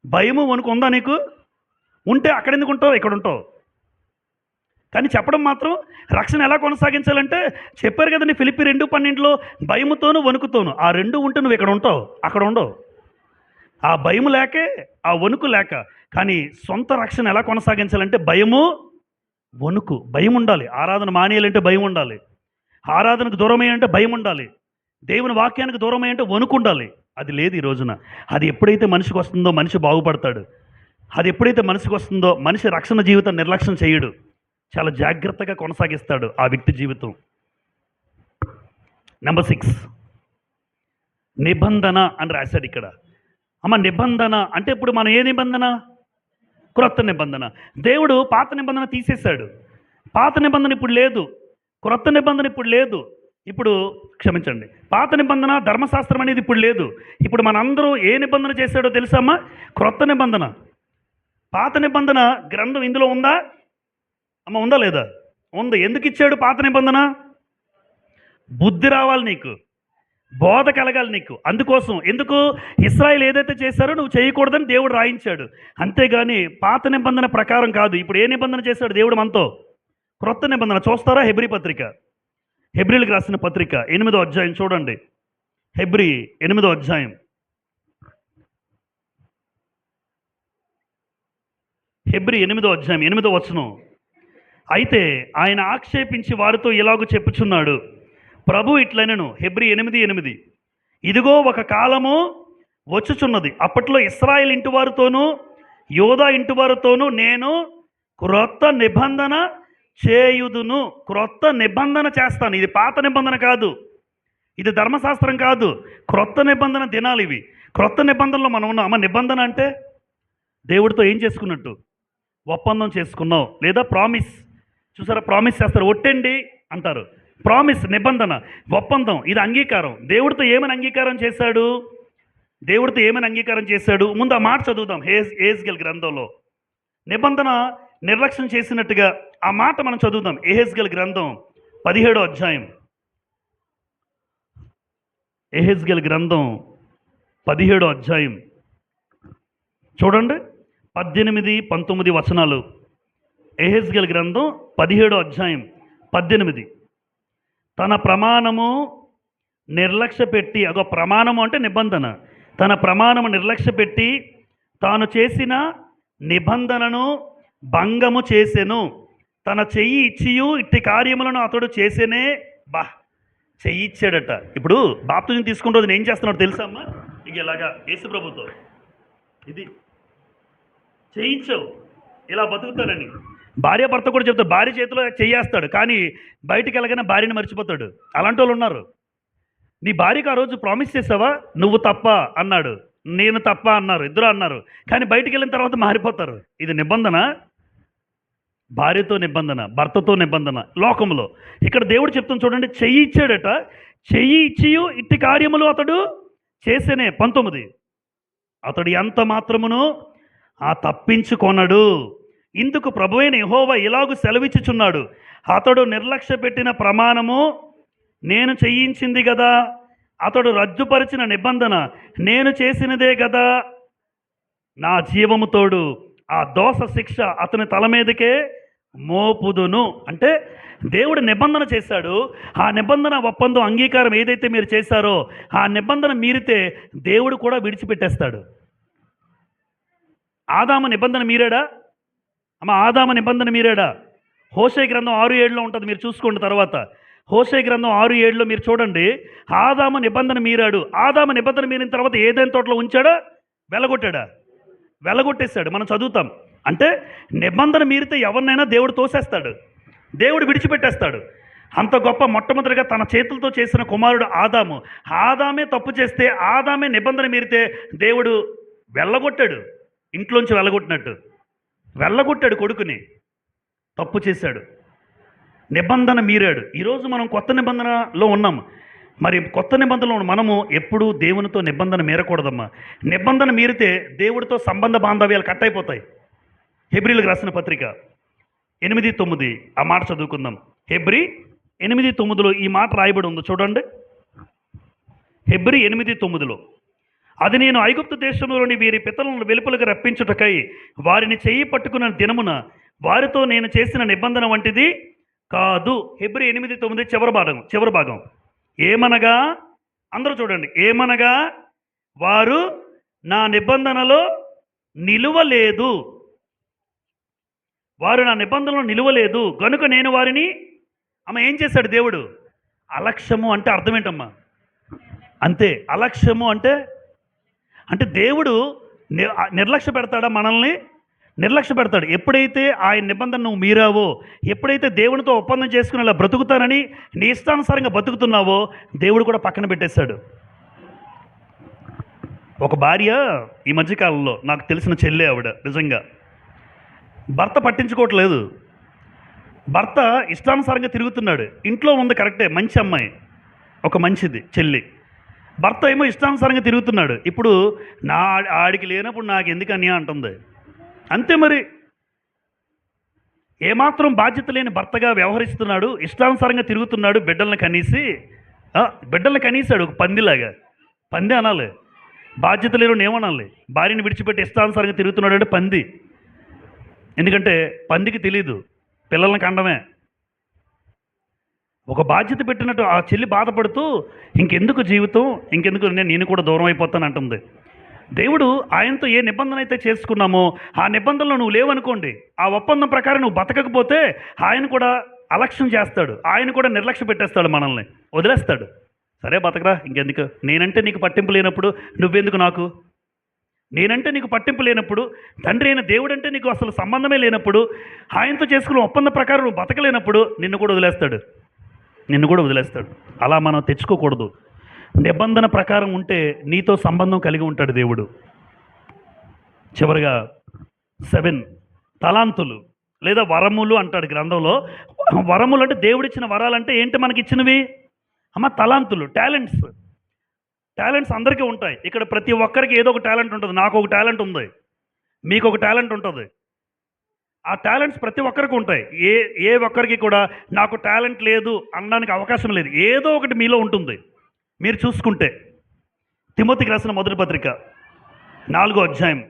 భయము వణుకు ఉందా నీకు? ఉంటే అక్కడ ఎందుకు ఉంటావు? ఇక్కడ ఉంటావు. కానీ చెప్పడం మాత్రం రక్షణ ఎలా కొనసాగించాలంటే చెప్పారు కదండి ఫిలిప్పి 2:12లో భయముతోనూ వణుకుతోనూ. ఆ రెండు ఉంటే నువ్వు ఇక్కడ ఉంటావు, అక్కడ ఉండవు. ఆ భయము లేకే, ఆ వణుకు లేక. కానీ సొంత రక్షణ ఎలా కొనసాగించాలంటే భయము వణుకు, భయం ఉండాలి. ఆరాధన మానేయాలంటే భయం ఉండాలి. ఆరాధనకు దూరమయ్యంటే భయం ఉండాలి. దేవుని వాక్యానికి దూరమయ్యంటే వణుకు ఉండాలి. అది లేదు ఈ రోజున. అది ఎప్పుడైతే మనిషికి వస్తుందో మనిషి బాగుపడతాడు. అది ఎప్పుడైతే మనిషికి వస్తుందో మనిషి రక్షణ జీవితం నిర్లక్ష్యం చేయడు, చాలా జాగ్రత్తగా కొనసాగిస్తాడు ఆ వ్యక్తి జీవితం. నెంబర్ 6 నిబంధన అని రాశాడు ఇక్కడ. అమ్మ, నిబంధన అంటే ఇప్పుడు మనం ఏ నిబంధన? క్రొత్త నిబంధన. దేవుడు పాత నిబంధన తీసేశాడు. పాత నిబంధన ఇప్పుడు లేదు, క్రొత్త నిబంధన ఇప్పుడు లేదు. ఇప్పుడు క్షమించండి, పాత నిబంధన ధర్మశాస్త్రం అనేది ఇప్పుడు లేదు. ఇప్పుడు మనందరూ ఏ నిబంధన చేశాడో తెలుసమ్మా? క్రొత్త నిబంధన. పాత నిబంధన గ్రంథం ఇందులో ఉందా అమ్మ? ఉందా లేదా? ఉంది. ఎందుకు ఇచ్చాడు పాత నిబంధన? బుద్ధి రావాలి నీకు, బోధ కలగాలి నీకు. అందుకోసం. ఎందుకు? ఇశ్రాయేలు ఏదైతే చేశారో నువ్వు చేయకూడదని దేవుడు రాయించాడు. అంతేగాని పాత నిబంధన ప్రకారం కాదు. ఇప్పుడు ఏ నిబంధన చేశాడు దేవుడు మనతో? క్రొత్త నిబంధన చూస్తారా? హెబ్రీ పత్రిక, హెబ్రీలకు రాసిన పత్రిక 8వ అధ్యాయం చూడండి. హెబ్రీ 8వ అధ్యాయం, హెబ్రీ 8వ అధ్యాయం 8వ వచనం. అయితే ఆయన ఆక్షేపించి వారితో ఇలాగూ చెప్పుచున్నాడు, ప్రభు ఇట్లనెను. హెబ్రీ 8:8, ఇదిగో ఒక కాలము వచ్చుచున్నది, అప్పట్లో ఇశ్రాయేల్ ఇంటి వారితోనూ యోధా ఇంటి వారితోనూ నేను క్రొత్త నిబంధన చేయుదును. క్రొత్త నిబంధన చేస్తాను. ఇది పాత నిబంధన కాదు, ఇది ధర్మశాస్త్రం కాదు, క్రొత్త నిబంధన దినాలు ఇవి. క్రొత్త నిబంధనలో మనం ఉన్నాం. అమ్మ, నిబంధన అంటే దేవుడితో ఏం చేసుకున్నట్టు? ఒప్పందం చేసుకున్నావు, లేదా ప్రామిస్. చూసారా, ప్రామిస్ చేస్తారు, ఒట్టండి అంటారు. ప్రామిస్, నిబంధన, ఒప్పందం, ఇది అంగీకారం. దేవుడితో ఏమని అంగీకారం చేశాడు? దేవుడితో ఏమని అంగీకారం చేశాడు? ముందు ఆ మాట చదువుదాం. యెహెజ్కేలు గ్రంథంలో నిబంధన నిర్లక్ష్యం చేసినట్టుగా ఆ మాట మనం చదువుదాం. యెహెజ్కేలు గ్రంథం 17వ అధ్యాయం, యెహెజ్కేలు గ్రంథం 17వ అధ్యాయం చూడండి, 18, 19 వచనాలు. యెహెజ్కేలు గ్రంథం 17వ అధ్యాయం 18. తన ప్రమాణము నిర్లక్ష్య పెట్టి, అగో ప్రమాణము అంటే నిబంధన, తన ప్రమాణము నిర్లక్ష్య పెట్టి తాను చేసిన నిబంధనను భంగము చేసెను. తన చెయ్యి ఇచ్చియు ఇట్టి కార్యములను అతడు చేసేనే. చెయ్యి ఇచ్చాడట. ఇప్పుడు బాప్తిజం తీసుకున్న రోజున ఏం చేస్తున్నాడు తెలుసా అమ్మా? ఇక ఇలాగా యేసు ప్రభుతో ఇది చేయించావు, ఇలా బతుకుతారని. భార్య భర్త కూడా చెప్తాడు, భార్య చేతిలో చెయ్యేస్తాడు, కానీ బయటికి వెళ్ళగానే భార్యని మర్చిపోతాడు. అలాంటి వాళ్ళు ఉన్నారు. నీ భార్యకు ఆ రోజు ప్రామిస్ చేసావా? నువ్వు తప్ప అన్నాడు, నేను తప్ప అన్నారు, ఇద్దరు అన్నారు, కానీ బయటికి వెళ్ళిన తర్వాత మారిపోతారు. ఇది నిబంధన. భార్యతో నిబంధన, భర్తతో నిబంధన లోకంలో. ఇక్కడ దేవుడు చెప్తాను చూడండి, చెయ్యి ఇచ్చాడట. చెయ్యి ఇచ్చియు ఇట్టి కార్యములు అతడు చేసేనే. 19, అతడు ఎంత మాత్రమును తప్పించుకొనడు. ఇందుకు ప్రభువైన యెహోవా ఇలాగు సెలవిచ్చుచున్నాడు, అతడు నిర్లక్ష్య పెట్టిన ప్రమాణము నేను చేయించింది కదా, అతడు రద్దుపరిచిన నిబంధన నేను చేసినదే కదా, నా జీవము తోడు ఆ దోష శిక్ష అతని తల మీదకే మోపుదును. అంటే దేవుడు నిబంధన చేశాడు. ఆ నిబంధన ఒప్పందం అంగీకారం ఏదైతే మీరు చేశారో ఆ నిబంధన మీరితే దేవుడు కూడా విడిచిపెట్టేస్తాడు. ఆదాము నిబంధన మీరాడా అమ్మ? ఆదాము నిబంధన మీరాడా? హోషే గ్రంథం 6:7లో ఉంటుంది, మీరు చూసుకోండి తర్వాత. హోషే గ్రంథం 6:7లో మీరు చూడండి. ఆదాము నిబంధన మీరాడు. ఆదాము నిబంధన మీరిన తర్వాత ఏదైనా తోటలో ఉంచాడా? వెళ్ళగొట్టాడా? వెళ్ళగొట్టేశాడు. మనం చదువుతాం. అంటే నిబంధన మీరితే ఎవరినైనా దేవుడు తోసేస్తాడు, దేవుడు విడిచిపెట్టేస్తాడు. అంత గొప్ప మొట్టమొదటిగా తన చేతులతో చేసిన కుమారుడు ఆదాము. ఆదామే తప్పు చేస్తే, ఆదామే నిబంధన మీరితే దేవుడు వెళ్ళగొట్టాడు. ఇంట్లోంచి వెళ్ళగొట్టినట్టు వెళ్ళగొట్టాడు కొడుకుని. తప్పు చేశాడు, నిబంధన మీరాడు. ఈరోజు మనం కొత్త నిబంధనలో ఉన్నాం. మరి కొత్త నిబంధనలో మనము ఎప్పుడూ దేవునితో నిబంధన మీరకూడదమ్మా. నిబంధన మీరితే దేవుడితో సంబంధ బాంధవ్యాలు కట్ అయిపోతాయి. హెబ్రీలకు రాసిన పత్రిక 8:9 ఆ మాట చదువుకుందాం. హెబ్రీ 8:9లో ఈ మాట రాయబడి ఉంది చూడండి. హెబ్రీ 8:9లో, అది నేను ఐగుప్తు దేశంలోని వీరి పితరులను వెలుపలకు రప్పించుటకై వారిని చెయ్యి పట్టుకున్న దినమున వారితో నేను చేసిన నిబంధన వంటిది కాదు. హెబ్రీ 8:9 చివరి భాగం. ఏమనగా, అందరూ చూడండి, ఏమనగా వారు నా నిబంధనలో నిలువలేదు, వారు నా నిబంధనలో నిలువలేదు గనుక నేను వారిని ఏం చేశాడు దేవుడు? అలక్ష్యము అంటే అర్థం ఏంటమ్మా? అంతే. అలక్ష్యము అంటే దేవుడు నిర్లక్ష్య పెడతాడా? మనల్ని నిర్లక్ష్య పెడతాడు. ఎప్పుడైతే ఆయన నిబంధన నువ్వు మీరావో, ఎప్పుడైతే దేవునితో ఒప్పందం చేసుకుని ఇలా బ్రతుకుతానని నీ ఇష్టానుసారంగా బతుకుతున్నావో దేవుడు కూడా పక్కన పెట్టేశాడు. ఒక భార్య ఈ మధ్యకాలంలో నాకు తెలిసిన చెల్లె, ఆవిడ నిజంగా భర్త పట్టించుకోవట్లేదు. భర్త ఇష్టానుసారంగా తిరుగుతున్నాడు. ఇంట్లో ఉంది కరెక్టే, మంచి అమ్మాయి, ఒక మంచిది చెల్లి. భర్త ఏమో ఇష్టానుసారంగా తిరుగుతున్నాడు. ఇప్పుడు ఆడికి లేనప్పుడు నాకు ఎందుకు అన్యాయం అంటుంది. అంతే మరి. ఏమాత్రం బాధ్యత లేని భర్తగా వ్యవహరిస్తున్నాడు, ఇష్టానుసారంగా తిరుగుతున్నాడు. బిడ్డల్ని కనీసాడు ఒక పందిలాగా. పంది అనాలి, బాధ్యత లేని ఏమనాలి? భార్యని విడిచిపెట్టి ఇష్టానుసారంగా తిరుగుతున్నాడు అంటే పంది. ఎందుకంటే పందికి తెలీదు పిల్లల్ని కండమే. ఒక బాధ్యత పెట్టినట్టు ఆ చెల్లి బాధపడుతూ ఇంకెందుకు జీవితం, ఇంకెందుకు నేను కూడా దూరం అయిపోతాను అంటుంది. దేవుడు ఆయనతో ఏ నిబంధన అయితే చేసుకున్నామో ఆ నిబంధనలో నువ్వు లేవనుకోండి, ఆ ఒప్పందం ప్రకారం నువ్వు బతకకపోతే ఆయన కూడా అలక్ష్యం చేస్తాడు, ఆయన కూడా నిర్లక్ష్య పెట్టేస్తాడు, మనల్ని వదిలేస్తాడు. సరే బతకరా, ఇంకెందుకు, నేనంటే నీకు పట్టింపు లేనప్పుడు నువ్వెందుకు నాకు, నేనంటే నీకు పట్టింపు లేనప్పుడు, తండ్రి అయిన దేవుడు అంటే నీకు అసలు సంబంధమే లేనప్పుడు, ఆయనతో చేసుకున్న ఒప్పంద ప్రకారం నువ్వు బతకలేనప్పుడు నిన్ను కూడా వదిలేస్తాడు. అలా మనం తెచ్చుకోకూడదు. నిబంధన ప్రకారం ఉంటే నీతో సంబంధం కలిగి ఉంటాడు దేవుడు. చివరిగా 7 తలాంతులు లేదా వరములు అంటాడు గ్రంథంలో. వరములు అంటే దేవుడిచ్చిన వరాలంటే ఏంటి మనకి ఇచ్చినవి అమ్మ? తలాంతులు, టాలెంట్స్ అందరికీ ఉంటాయి. ఇక్కడ ప్రతి ఒక్కరికి ఏదో ఒక టాలెంట్ ఉంటుంది. నాకు ఒక టాలెంట్ ఉంది, మీకు ఒక టాలెంట్ ఉంటుంది. ఆ టాలెంట్స్ ప్రతి ఒక్కరికి ఉంటాయి. ఏ ఒక్కరికి కూడా నాకు టాలెంట్ లేదు అనడానికి అవకాశం లేదు. ఏదో ఒకటి మీలో ఉంటుంది. మీరు చూసుకుంటే తిమోతికి రాసిన మొదటి పత్రిక 4వ అధ్యాయం,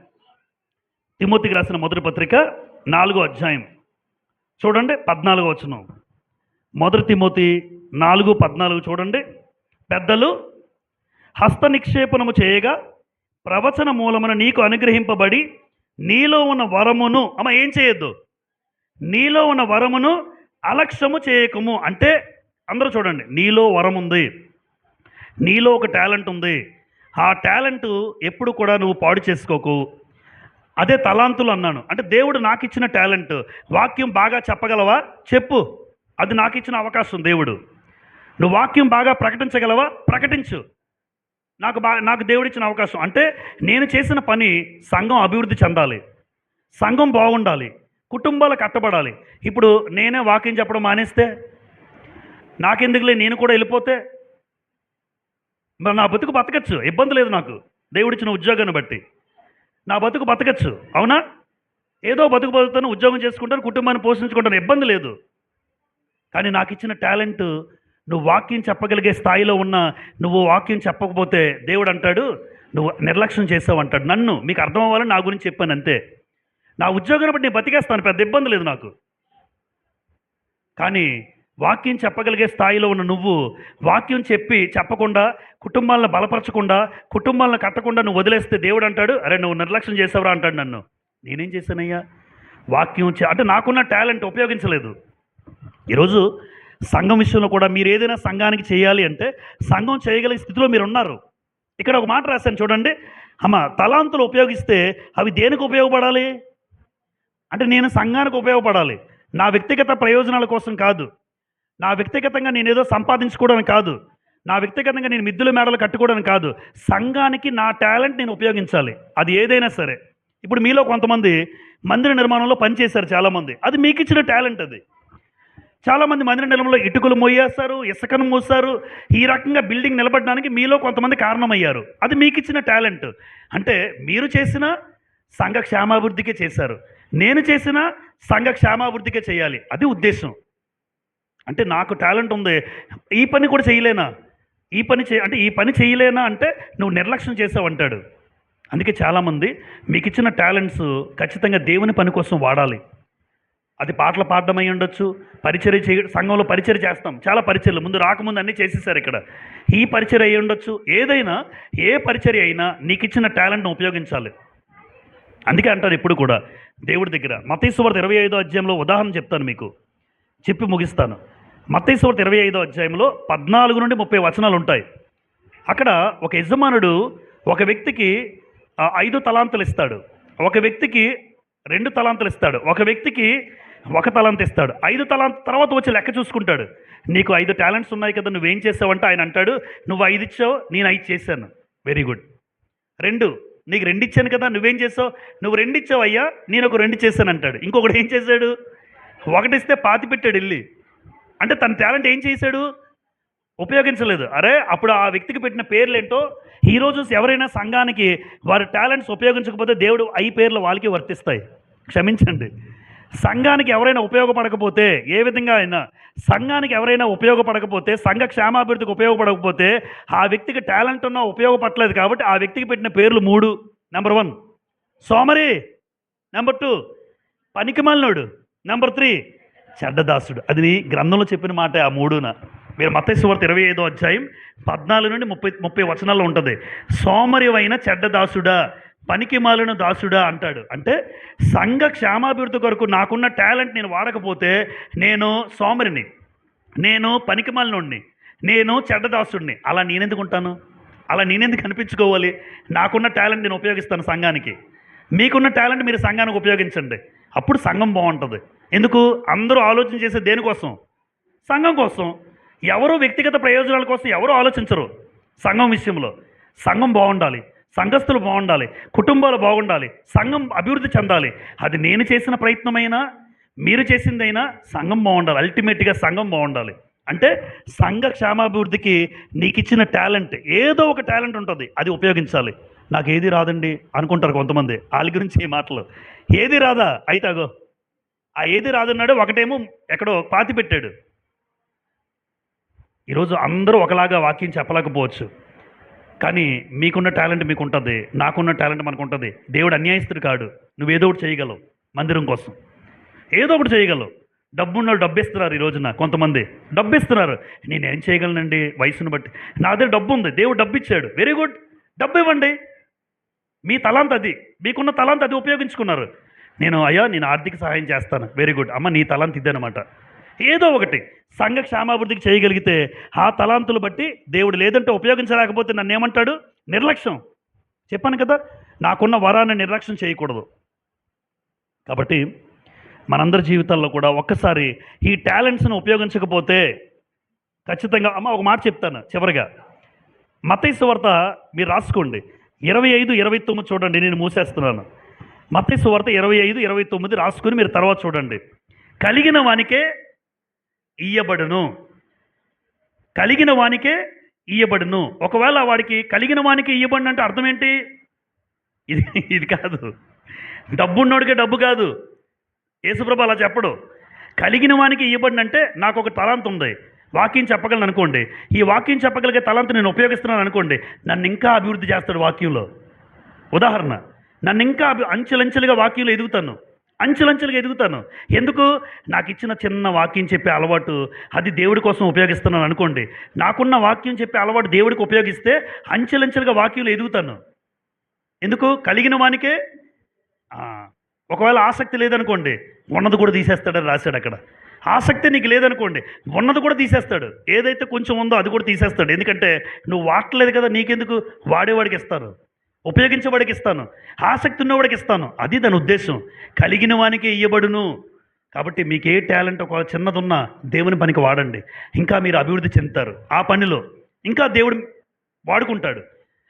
తిమోతికి రాసిన మొదటి పత్రిక 4వ అధ్యాయం చూడండి, 14వ వచనం. మొదటి తిమోతి 4:14 చూడండి. పెద్దలు హస్త నిక్షేపణము చేయగా ప్రవచన మూలమున నీకు అనుగ్రహింపబడి నీలో ఉన్న వరమును ఏం చేయొద్దు, నీలో ఉన్న వరమును అలక్ష్యము చేయకము. అంటే అందరూ చూడండి, నీలో వరం ఉంది, నీలో ఒక టాలెంట్ ఉంది. ఆ టాలెంట్ ఎప్పుడు కూడా నువ్వు పాడు చేసుకోకు. అదే తలాంతులు అన్నాను. అంటే దేవుడు నాకు ఇచ్చిన టాలెంట్, వాక్యం బాగా చెప్పగలవా చెప్పు, అది నాకు ఇచ్చిన అవకాశం దేవుడు. నువ్వు వాక్యం బాగా ప్రకటించగలవా ప్రకటించు, నాకు దేవుడిచ్చిన అవకాశం. అంటే నేను చేసిన పని సంఘం అభివృద్ధి చెందాలి, సంఘం బాగుండాలి, కుటుంబాలు కట్టబడాలి. ఇప్పుడు నేనే వాక్యం చెప్పడం మానేస్తే, నాకెందుకులే నేను కూడా వెళ్ళిపోతే, మరి నా బతుకు బతకచ్చు, ఇబ్బంది లేదు. నాకు దేవుడిచ్చిన ఉద్యోగాన్ని బట్టి నా బతుకు బతకచ్చు, అవునా? ఏదో బతుకుతాను, ఉద్యోగం చేసుకుంటాను, కుటుంబాన్ని పోషించుకుంటాను, ఇబ్బంది లేదు. కానీ నాకు ఇచ్చిన టాలెంట్, నువ్వు వాక్యం చెప్పగలిగే స్థాయిలో ఉన్న నువ్వు వాక్యం చెప్పకపోతే దేవుడు అంటాడు నువ్వు నిర్లక్ష్యం చేసావు అంటాడు. నన్ను మీకు అర్థం అవ్వాలని నా గురించి చెప్పాను అంతే. నా ఉద్యోగాన్ని బట్టి నేను బతికేస్తాను, పెద్ద ఇబ్బంది లేదు నాకు. కానీ వాక్యం చెప్పగలిగే స్థాయిలో ఉన్న నువ్వు వాక్యం చెప్పకుండా, కుటుంబాలను బలపరచకుండా, కుటుంబాలను కట్టకుండా నువ్వు వదిలేస్తే దేవుడు అంటాడు, అరే నువ్వు నిర్లక్ష్యం చేసావురా అంటాడు నన్ను. నేనేం చేశానయ్యా? వాక్యం అంటే నాకున్న టాలెంట్ ఉపయోగించలేదు. ఈరోజు సంఘం విషయంలో కూడా మీరు ఏదైనా సంఘానికి చేయాలి అంటే సంఘం చేయగలిగే స్థితిలో మీరు ఉన్నారు. ఇక్కడ ఒక మాట రాశాను చూడండి, తలాంతులు ఉపయోగిస్తే అవి దేనికి ఉపయోగపడాలి అంటే నేను సంఘానికి ఉపయోగపడాలి, నా వ్యక్తిగత ప్రయోజనాల కోసం కాదు, నా వ్యక్తిగతంగా నేను ఏదో సంపాదించుకోవడానికి కాదు, నా వ్యక్తిగతంగా నేను మిద్దుల మేడలు కట్టుకోవడానికి కాదు, సంఘానికి నా టాలెంట్ నేను ఉపయోగించాలి. అది ఏదైనా సరే. ఇప్పుడు మీలో కొంతమంది మందిర నిర్మాణంలో పనిచేశారు చాలామంది, అది మీకు ఇచ్చిన టాలెంట్. అది చాలామంది మందిర నిర్మాణంలో ఇటుకలు మోయేస్తారు, ఇసుకను మోస్తారు, ఈ రకంగా బిల్డింగ్ నిలబడడానికి మీలో కొంతమంది కారణమయ్యారు. అది మీకు ఇచ్చిన టాలెంట్. అంటే మీరు చేసిన సంఘ క్షేమాభివృద్ధికే చేశారు, నేను చేసిన సంఘ క్షేమాభివృద్ధికే చేయాలి, అది ఉద్దేశం. అంటే నాకు టాలెంట్ ఉంది, ఈ పని కూడా చేయలేనా, ఈ పని చేయలేనా అంటే నువ్వు నిర్లక్ష్యం చేసావు అంటాడు. అందుకే చాలామంది మీకు ఇచ్చిన టాలెంట్స్ ఖచ్చితంగా దేవుని పని కోసం వాడాలి. అది పాటలు పాడడం అయి ఉండొచ్చు, సంఘంలో పరిచర్య చేస్తాం, చాలా పరిచర్యలు ముందు రాకముందు అన్నీ చేసేసారు. ఇక్కడ ఈ పరిచర్య అయి ఉండొచ్చు, ఏదైనా ఏ పరిచర్య అయినా నీకు ఇచ్చిన టాలెంట్ను ఉపయోగించాలి. అందుకే అంటారు ఎప్పుడు కూడా దేవుడి దగ్గర. మత్తయి సువార్త 25వ అధ్యాయంలో ఉదాహరణ చెప్తాను, మీకు చెప్పి ముగిస్తాను. మత్తయి సువార్త 25వ అధ్యాయంలో 14 నుండి 30 వచనాలు ఉంటాయి. అక్కడ ఒక యజమానుడు ఒక వ్యక్తికి 5 తలాంతులు ఇస్తాడు, ఒక వ్యక్తికి 2 తలాంతులు ఇస్తాడు, ఒక వ్యక్తికి 1 తలాంతు ఇస్తాడు. 5 తలాంతు తర్వాత వచ్చి లెక్క చూసుకుంటాడు. నీకు 5 టాలెంట్స్ ఉన్నాయి కదా, నువ్వేం చేసావంటే ఆయన అంటాడు, నువ్వు 5 ఇచ్చావు, నేను 5 చేశాను, వెరీ గుడ్. 2 నీకు 2 ఇచ్చాను కదా, నువ్వేం చేసావు, నువ్వు 2 ఇచ్చావు అయ్యా, నేను ఒక 2 చేశాను అంటాడు. ఇంకొకటి ఏం చేశాడు, 1 ఇస్తే 5 పెట్టాడు వెళ్ళి. అంటే తన టాలెంట్ ఏం చేశాడు, ఉపయోగించలేదు. అరే అప్పుడు ఆ వ్యక్తికి పెట్టిన పేర్లు ఏంటో ఈరోజు ఎవరైనా సంఘానికి వారి టాలెంట్స్ ఉపయోగించకపోతే దేవుడు 5 పేర్లు వాళ్ళకి వర్తిస్తాయి. క్షమించండి, సంఘానికి ఎవరైనా ఉపయోగపడకపోతే, ఏ విధంగా అయినా సంఘానికి ఎవరైనా ఉపయోగపడకపోతే, సంఘ క్షేమాభివృద్ధికి ఉపయోగపడకపోతే ఆ వ్యక్తికి టాలెంట్ ఉన్నా ఉపయోగపడలేదు. కాబట్టి ఆ వ్యక్తికి పెట్టిన పేర్లు 3. నెంబర్ 1 సోమరి, నెంబర్ 2 పనికిమాలినోడు, నెంబర్ 3 చెడ్డదాసుడు. అది గ్రంథంలో చెప్పిన మాట ఆ మూడున. మీరు మత్తయి సువార్త 25వ అధ్యాయం 14 నుండి 30 వచనాల్లో ఉంటుంది. సోమరివైన చెడ్డదాసుడా, పనికి మాలిన దాసుడా అంటాడు. అంటే సంఘ క్షేమాభివృద్ధి కొరకు నాకున్న టాలెంట్ నేను వాడకపోతే నేను సోమరిని, నేను పనికి మాలినోడిని, నేను చెడ్డదాసుడిని. అలా నేనెందుకు ఉంటాను? అలా నేనెందుకు కనిపించుకోవాలి? నాకున్న టాలెంట్ నేను ఉపయోగిస్తాను సంఘానికి. మీకున్న టాలెంట్ మీరు సంఘానికి ఉపయోగించండి. అప్పుడు సంఘం బాగుంటుంది. ఎందుకు? అందరూ ఆలోచన చేసే దేనికోసం? సంఘం కోసం. ఎవరు వ్యక్తిగత ప్రయోజనాల కోసం ఎవరు ఆలోచించరు. సంఘం విషయంలో సంఘం బాగుండాలి, సంఘస్థులు బాగుండాలి, కుటుంబాలు బాగుండాలి, సంఘం అభివృద్ధి చెందాలి. అది నేను చేసిన ప్రయత్నమైనా మీరు చేసిందైనా సంఘం బాగుండాలి. అల్టిమేట్గా సంఘం బాగుండాలి. అంటే సంఘ క్షేమాభివృద్ధికి నీకు ఇచ్చిన టాలెంట్, ఏదో ఒక టాలెంట్ ఉంటుంది, అది ఉపయోగించాలి. నాకు ఏది రాదండి అనుకుంటారు కొంతమంది. వాళ్ళ గురించి ఈ మాటలు. ఏది రాదా? అయితే అగో ఆ ఏది రాదన్నాడు, ఒకటేమో ఎక్కడో పాతి పెట్టాడు. ఈరోజు అందరూ ఒకలాగా వాక్యం చెప్పలేకపోవచ్చు, కానీ మీకున్న టాలెంట్ మీకు ఉంటుంది, నాకున్న టాలెంట్ మనకు ఉంటుంది. దేవుడు అన్యాయస్తుడు కాడు. నువ్వేదో ఒకటి చేయగలవు, మందిరం కోసం ఏదో ఒకటి చేయగలవు. డబ్బున్న డబ్బు ఇస్తున్నారు. ఈ రోజున కొంతమంది డబ్బు ఇస్తున్నారు. నేనేం చేయగలనండి వయసును బట్టి? నా దగ్గర డబ్బు ఉంది, దేవుడు డబ్బు ఇచ్చాడు, వెరీ గుడ్, డబ్బు ఇవ్వండి. మీ తలాంత్ అది, మీకున్న తలాంత్ అది ఉపయోగించుకున్నారు. నేను ఆర్థిక సహాయం చేస్తాను, వెరీ గుడ్. అమ్మ నీ తలాంత్ ఇదనమాట. ఏదో ఒకటి సంఘ క్షేమాభివృద్ధికి చేయగలిగితే ఆ తలాంతులు బట్టి దేవుడు, లేదంటే ఉపయోగించలేకపోతే నన్ను ఏమంటాడు? నిర్లక్ష్యం. చెప్పాను కదా, నాకున్న వరాన్ని నిర్లక్ష్యం చేయకూడదు. కాబట్టి మనందరి జీవితాల్లో కూడా ఒక్కసారి ఈ టాలెంట్స్ను ఉపయోగించకపోతే ఖచ్చితంగా, ఒక మాట చెప్తాను చివరిగా. మత్తయి సువార్త మీరు రాసుకోండి, 25-29 చూడండి. నేను మూసేస్తున్నాను. మత్తయి సువార్త 25-29 రాసుకుని మీరు తర్వాత చూడండి. కలిగిన వానికే ఇయ్యబడును, కలిగిన వానికే ఇయ్యబడును. ఒకవేళ వాడికి కలిగిన వానికి ఇయ్యబడిన అంటే అర్థం ఏంటి? ఇది కాదు. డబ్బున్నోడికే డబ్బు కాదు. యేసుప్రభు అలా చెప్పడు. కలిగిన వానికి ఇవ్వబడిన అంటే నాకు ఒక తలాంత్ ఉంది, వాక్యం చెప్పగలను అనుకోండి. ఈ వాక్యం చెప్పగలిగే తలాంత్ నేను ఉపయోగిస్తున్నాను అనుకోండి, నన్ను ఇంకా అభివృద్ధి చేస్తాడు వాక్యంలో. ఉదాహరణ, నన్ను ఇంకా అంచెలంచెలుగా వాక్యంలో ఎదుగుతాను, అంచెలంచెలుగా ఎదుగుతాను. ఎందుకు? నాకు ఇచ్చిన చిన్న వాక్యం చెప్పే అలవాటు, అది దేవుడి కోసం ఉపయోగిస్తున్నాను అనుకోండి. నాకున్న వాక్యం చెప్పే అలవాటు దేవుడికి ఉపయోగిస్తే అంచెలంచెలుగా వాక్యంలో ఎదుగుతాను. ఎందుకు? కలిగిన వానికే. ఒకవేళ ఆసక్తి లేదనుకోండి, ఉన్నది కూడా తీసేస్తాడని రాశాడు అక్కడ. ఆసక్తి నీకు లేదనుకోండి, ఉన్నది కూడా తీసేస్తాడు. ఏదైతే కొంచెం ఉందో అది కూడా తీసేస్తాడు. ఎందుకంటే నువ్వు వాడలేదు కదా, నీకెందుకు? వాడేవాడికి ఇస్తాను, ఉపయోగించేవాడికి ఇస్తాను, ఆసక్తి ఉన్నవాడికి ఇస్తాను. అది దాని ఉద్దేశం. కలిగిన వానికి ఇయ్యబడును. కాబట్టి మీకు ఏ టాలెంట్ ఒక చిన్నదున్నా దేవుని పనికి వాడండి. ఇంకా మీరు అభివృద్ధి చెందుతారు. ఆ పనిలో ఇంకా దేవుడు వాడుకుంటాడు.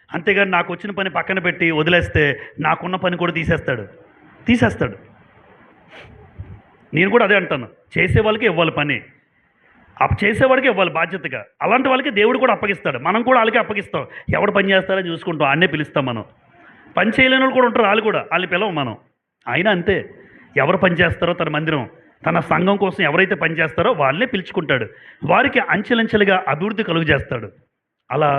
అంతేగాని నాకు వచ్చిన పని పక్కన పెట్టి వదిలేస్తే నాకున్న పని కూడా తీసేస్తాడు. నేను కూడా అదే అంటాను, చేసే వాళ్ళకి ఇవ్వాలి పని, చేసేవాడికి ఇవ్వాలి బాధ్యతగా. అలాంటి వాళ్ళకి దేవుడు కూడా అప్పగిస్తాడు, మనం కూడా వాళ్ళకి అప్పగిస్తాం. ఎవడు పని చేస్తారో చూసుకుంటాం, అన్నే పిలుస్తాం మనం. పని చేయలేని వాళ్ళు కూడా ఉంటారు, వాళ్ళని పిలవం మనం. అయినా అంతే, ఎవరు పని చేస్తారో తన మందిరం, తన సంఘం కోసం ఎవరైతే పని చేస్తారో వాళ్ళనే పిలుచుకుంటాడు, వారికి అంచెలంచెలుగా అభివృద్ధి కలుగు చేస్తాడు. అలా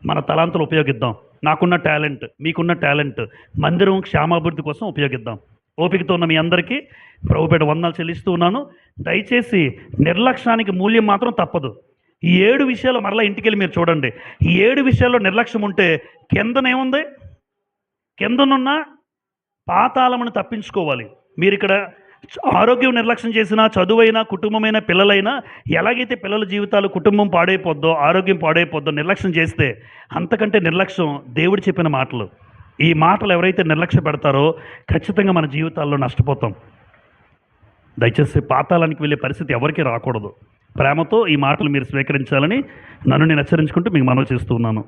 మన తలాంతులు ఉపయోగిద్దాం. నాకున్న టాలెంట్, మీకున్న టాలెంట్ మందిరం క్షేమాభివృద్ధి కోసం ఉపయోగిద్దాం. ఓపికతో ఉన్న మీ అందరికీ ప్రభుపేట వందనాలు చెల్లిస్తూ ఉన్నాను. దయచేసి నిర్లక్ష్యానికి మూల్యం మాత్రం తప్పదు. ఈ 7 విషయాలు మరలా ఇంటికెళ్ళి మీరు చూడండి. ఈ 7 విషయాల్లో నిర్లక్ష్యం ఉంటే కిందనేముంది? కిందనున్న పాతాళమును తప్పించుకోవాలి. మీరు ఇక్కడ ఆరోగ్యం నిర్లక్ష్యం చేసినా, చదువైనా, కుటుంబమైనా, పిల్లలైనా, ఎలాగైతే పిల్లల జీవితాలు, కుటుంబం పాడైపోద్దో, ఆరోగ్యం పాడైపోద్దో నిర్లక్ష్యం చేస్తే, అంతకంటే నిర్లక్ష్యం దేవుడు చెప్పిన మాటలు. ఈ మాటలు ఎవరైతే నిర్లక్ష్య పెడతారో ఖచ్చితంగా మన జీవితాల్లో నష్టపోతాం. దయచేసి పాతాళానికి వెళ్ళే పరిస్థితి ఎవరికీ రాకూడదు. ప్రేమతో ఈ మాటలు మీరు స్వీకరించాలని నన్ను నేను హెచ్చరించుకుంటూ మీకు మనవి చేస్తూ ఉన్నాను.